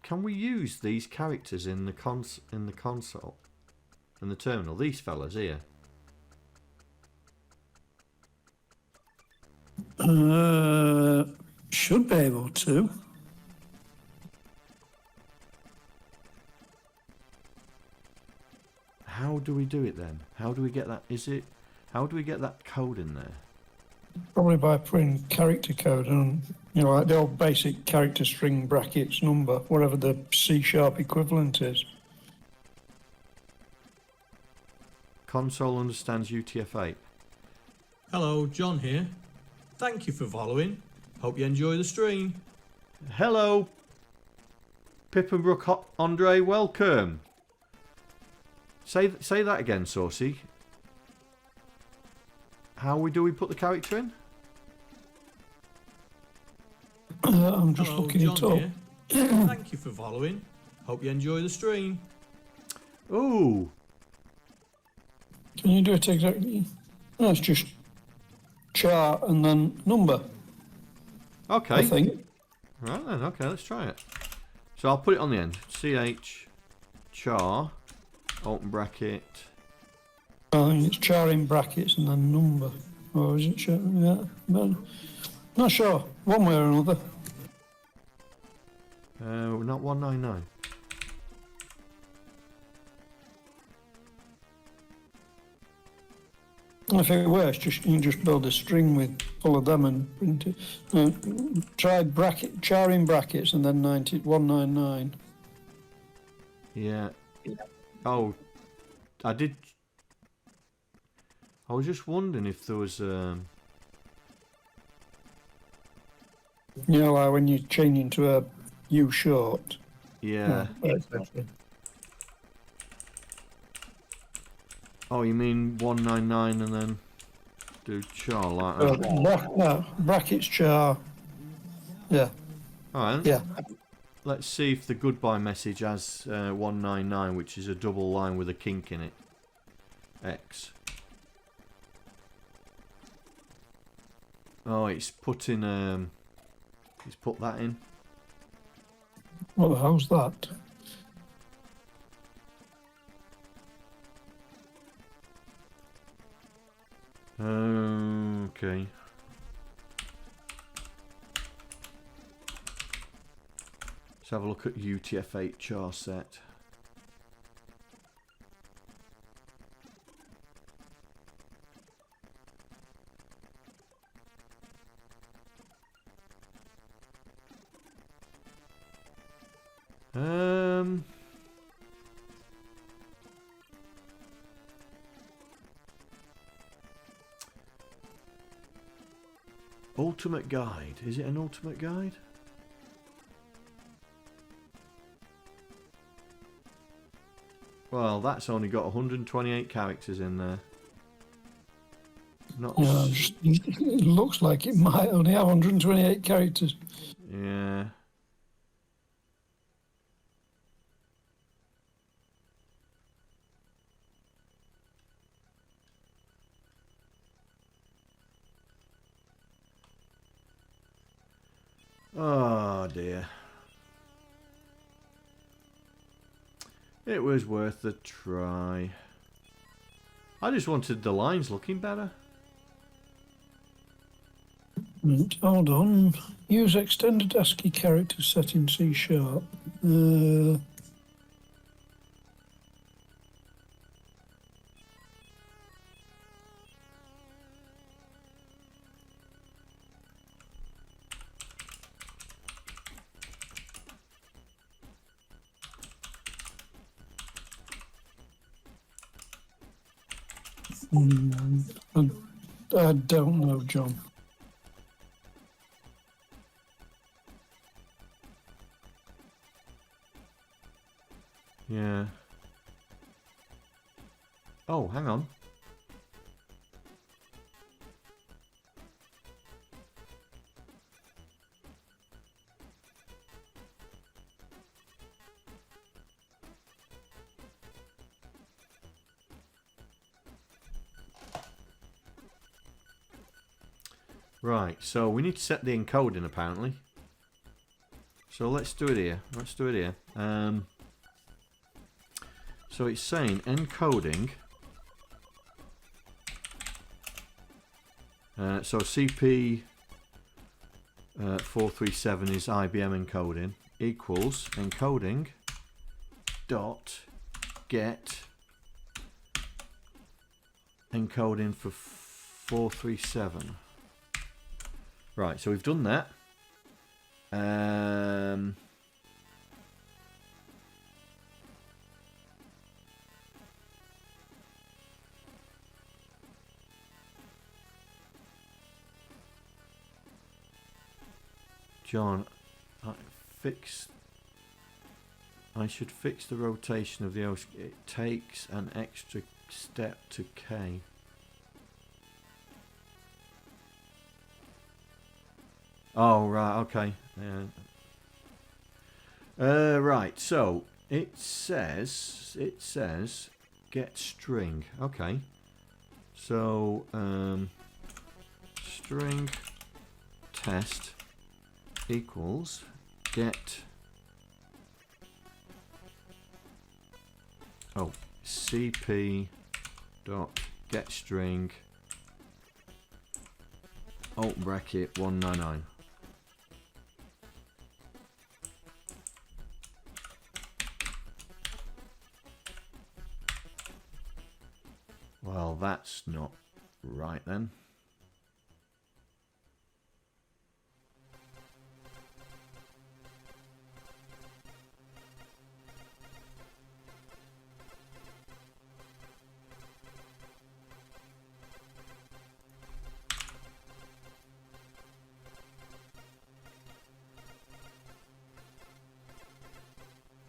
Can we use these characters in the console, in the terminal? These fellas here. Should be able to. How do we do it then? How do we get that? How do we get that code in there? Probably by putting character code on, like the old basic character string brackets number, whatever the C# equivalent is. Console understands UTF-8. Hello, John here. Thank you for following. Hope you enjoy the stream. Hello, Pippenbrook Andre, welcome. Say that again, Saucy. How do we put the character in? I'm just Hello, looking John it up. here. Thank you for following. Hope you enjoy the stream. Ooh. Can you do it exactly? No, it's just char and then number. Okay. I think. Right then, okay, let's try it. So I'll put it on the end. CH char, open bracket. I think it's char in brackets and then number. Or is it char? Yeah, but not sure. One way or another. Not 199. If it works, you can just build a string with full of them and print it. Try char in brackets and then 199. Yeah. Oh, I did. I was just wondering if there was. You know, like when you change into a U short. Yeah. Exactly. Oh, you mean 199 and then do char like that? No, brackets char. Yeah. Alright. Yeah. Let's see if the goodbye message has 199, which is a double line with a kink in it. X. Oh, it's put in. It's put that in. What the hell's that? Okay. Let's have a look at UTF-8 char set. Ultimate guide. Is it an ultimate guide? Well, that's only got 128 characters in there. Not. Yeah, it looks like it might only have 128 characters. Yeah. Oh dear. It was worth the try. I just wanted the lines looking better. Hold on. Use extended ASCII character set in C#. I don't know, John. Yeah. Oh, hang on. Right, so we need to set the encoding apparently. So let's do it here. Let's do it here. So it's saying encoding. So CP 437 is IBM encoding equals encoding dot get encoding for 437. Right, so we've done that. John, I should fix the rotation of the O. It takes an extra step to K. Oh, right, okay. Right, so it says get string. Okay. So string test equals get CP dot get string alt bracket 199. Well, that's not Right then.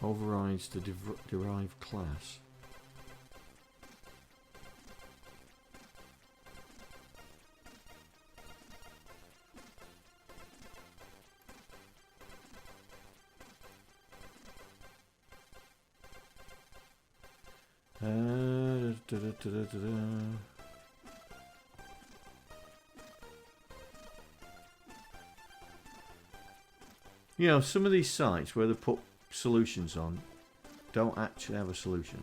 Overrides the derived class. You know, some of these sites where they put solutions on don't actually have a solution.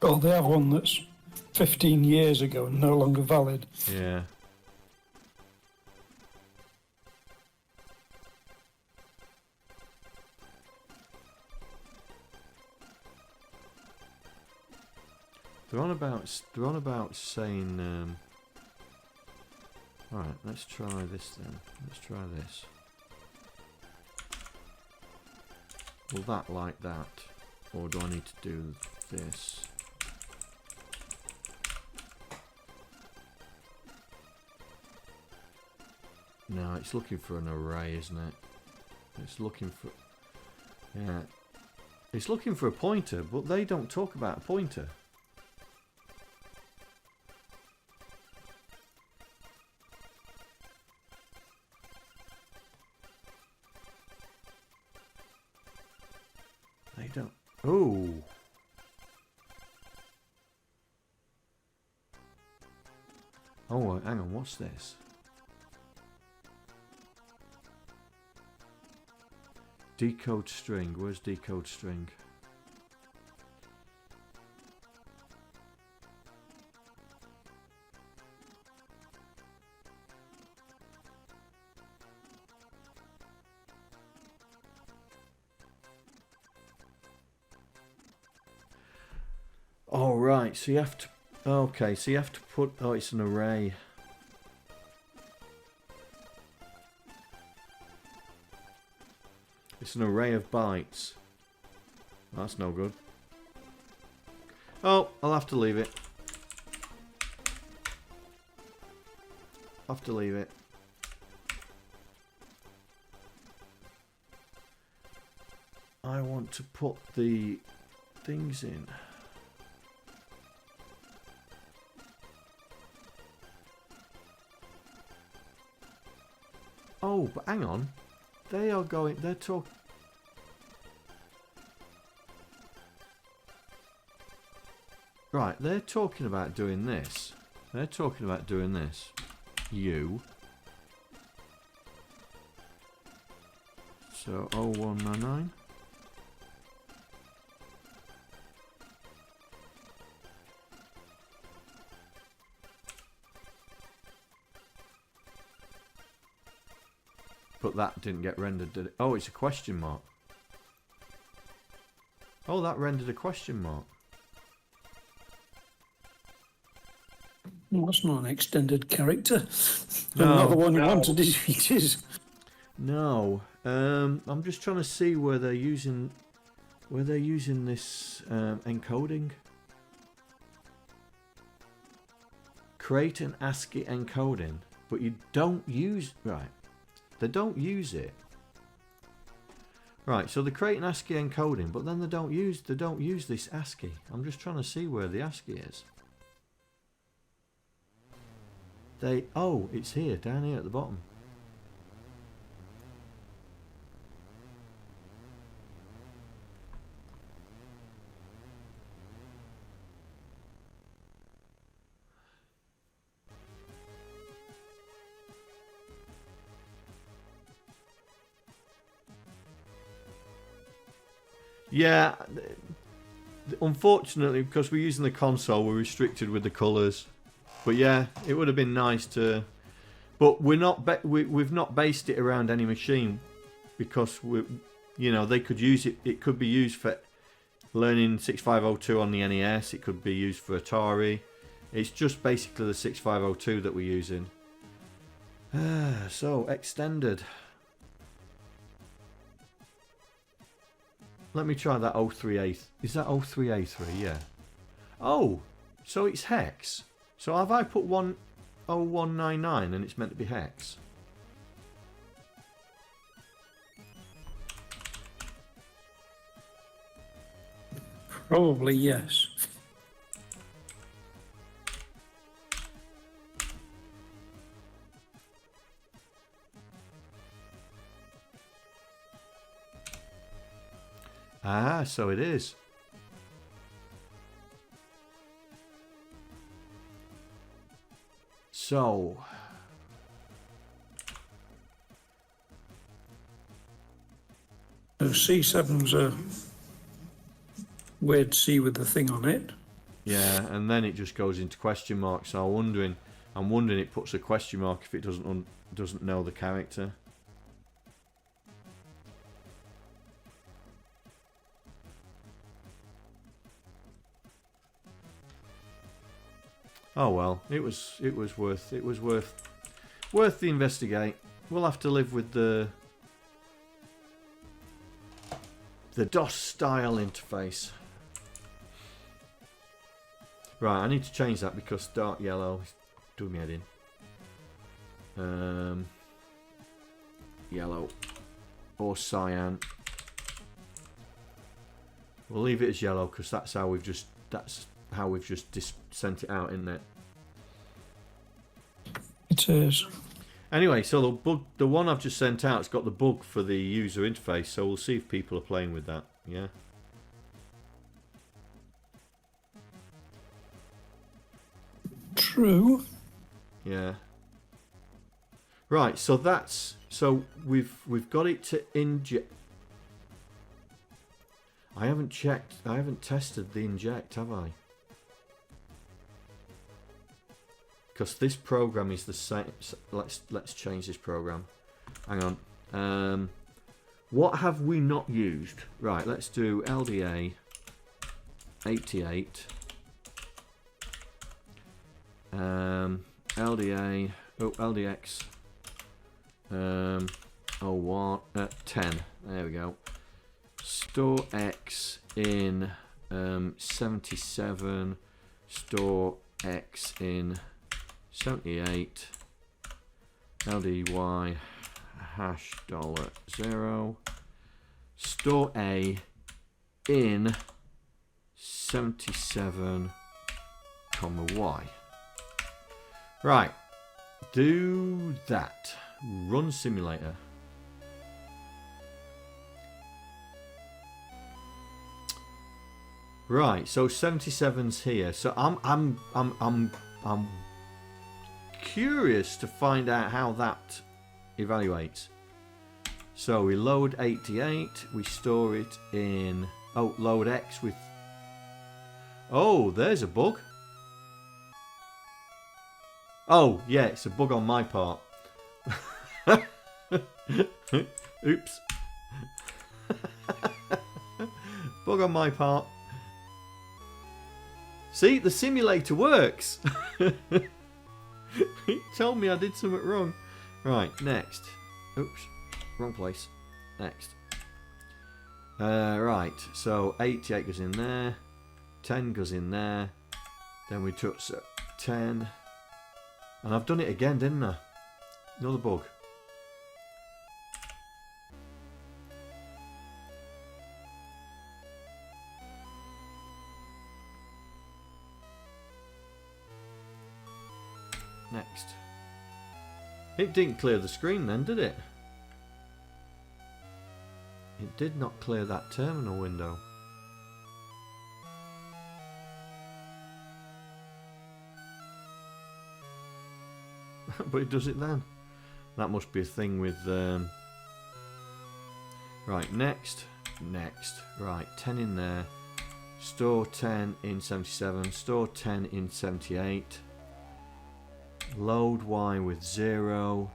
Well, they have one that's 15 years ago and no longer valid. Yeah. They're on about saying alright, let's try this then. Let's try this. Will that like that? Or do I need to do this? No, it's looking for an array, isn't it? It's looking for... Yeah. It's looking for a pointer, but they don't talk about a pointer. They don't... Oh! Oh, hang on, what's this? Decode string. Where's decode string? Oh, right. So you have to... Okay, so you have to put... Oh, it's an array. It's an array of bytes. That's no good. Oh, I'll have to leave it. I'll have to leave it. I want to put the things in. Oh, but hang on. They are going... They're talking... Right, they're talking about doing this. They're talking about doing this. You. So, 0199. But that didn't get rendered, did it? Oh, it's a question mark. Oh, that rendered a question mark. Well, that's not an extended character. No. Not the one you wanted, it is. No. I'm just trying to see where they're using this encoding. Create an ASCII encoding, but you don't use... Right. They don't use it. Right, so they create an ASCII encoding, but then they don't use this ASCII. I'm just trying to see where the ASCII is. Oh, it's here, down here at the bottom. Yeah, unfortunately, because we're using the console, we're restricted with the colours. But yeah, it would have been nice to, but we've not based it around any machine, because they could use it. It could be used for learning 6502 on the NES. It could be used for Atari. It's just basically the 6502 that we're using. So, extended. Let me try that 03A. Is that 03A3? Yeah. Oh, so it's hex. So have I put 10199 and it's meant to be hex? Probably yes. Ah, so it is. So C7's a weird C with the thing on it. yeah, and then it just goes into question mark. So I'm wondering it puts a question mark if it doesn't know the character. Oh well, it was worth the investigate. We'll have to live with the DOS style interface. Right, I need to change that because dark yellow is doing me head in. Yellow or cyan. We'll leave it as yellow because that's how we've just sent it out, isn't it? It is. Anyway, so the one I've just sent out, it's got the bug for the user interface, so we'll see if people are playing with that. Yeah. True. Yeah. Right, so we've got it to inject. I haven't tested the inject, have I? Because this program is the same. Let's change this program. Hang on. What have we not used? Right, let's do LDA 88. LDA LDX 10. There we go. Store X in 77. Store X in 78. LDY hash $0. Store A in 77, Y. Right. Do that. Run simulator. Right, so 77's here. So I'm curious to find out how that evaluates. So we load 88, we store it in load X with. Oh, there's a bug. Oh, yeah, it's a bug on my part. Oops. Bug on my part. See, the simulator works. It told me I did something wrong. Right, next. Oops, wrong place. Next. Right, so 88 goes in there. 10 goes in there. Then we took 10. And I've done it again, didn't I? Another bug. Next. It didn't clear the screen then, did it? It did not clear that terminal window. But it does it then. That must be a thing with... Right, next. Right, 10 in there. Store 10 in 77. Store 10 in 78. Load Y with 0.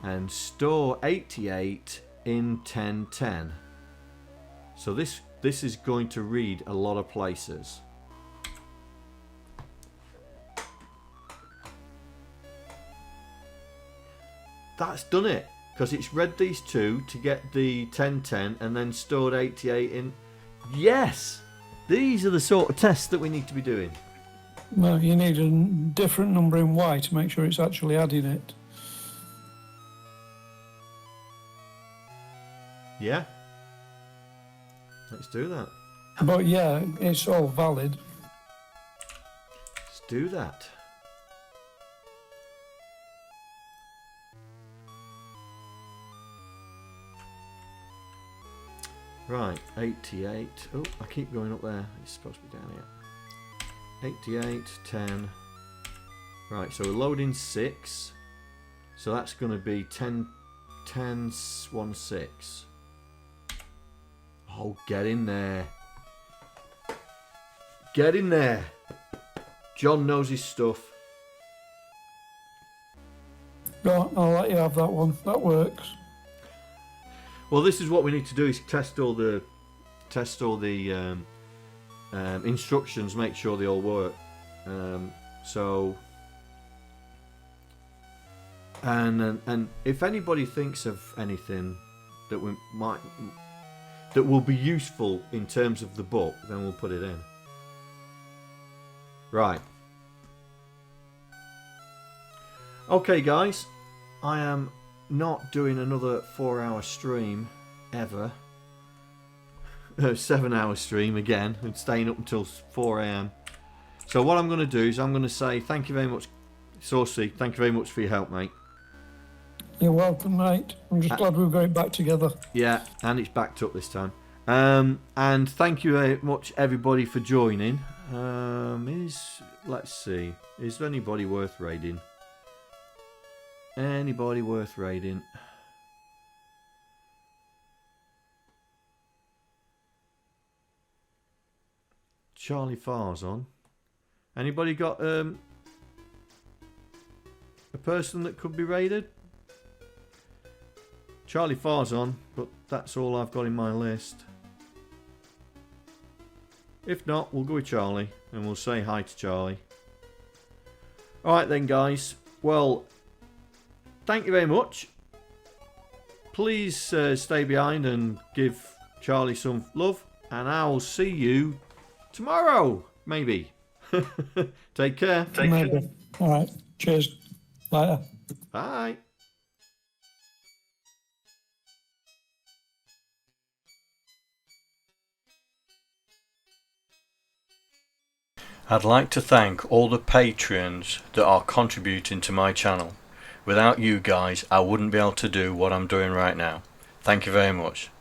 And store 88 in 1010. So this is going to read a lot of places. that's done it. Because it's read these two to get the 1010 and then stored 88 in. Yes! These are the sort of tests that we need to be doing. Well, you need a different number in Y to make sure it's actually adding it. Yeah. Let's do that. But yeah, it's all valid. Let's do that. Right, 88. Oh, I keep going up there. It's supposed to be down here. 88, 10. Right, so we're loading 6. So that's going to be 10, 10, 1, 6. Oh, get in there. Get in there. John knows his stuff. No, I'll let you have that one. That works. Well, this is what we need to do: is test all the instructions, make sure they all work. And if anybody thinks of anything that will be useful in terms of the book, then we'll put it in. Right. Okay, guys, I am not doing another 4-hour stream ever. 7-hour stream again, and staying up until 4 AM. So what I'm going to do is I'm going to say thank you very much, Saucy. Thank you very much for your help, mate. You're welcome, mate. I'm just glad we've got it back together. Yeah, and it's backed up this time. And thank you very much, everybody, for joining. Let's see, is there anybody worth raiding? Anybody worth raiding? Charlie Farr's on. Anybody got a person that could be raided? Charlie Farr's on, but that's all I've got in my list. If not, we'll go with Charlie and we'll say hi to Charlie. Alright then, guys. Well, thank you very much. Please stay behind and give Charlie some love, and I will see you tomorrow, maybe. Take care. Maybe. All right. Cheers. Later. Bye. I'd like to thank all the patrons that are contributing to my channel. Without you guys, I wouldn't be able to do what I'm doing right now. Thank you very much.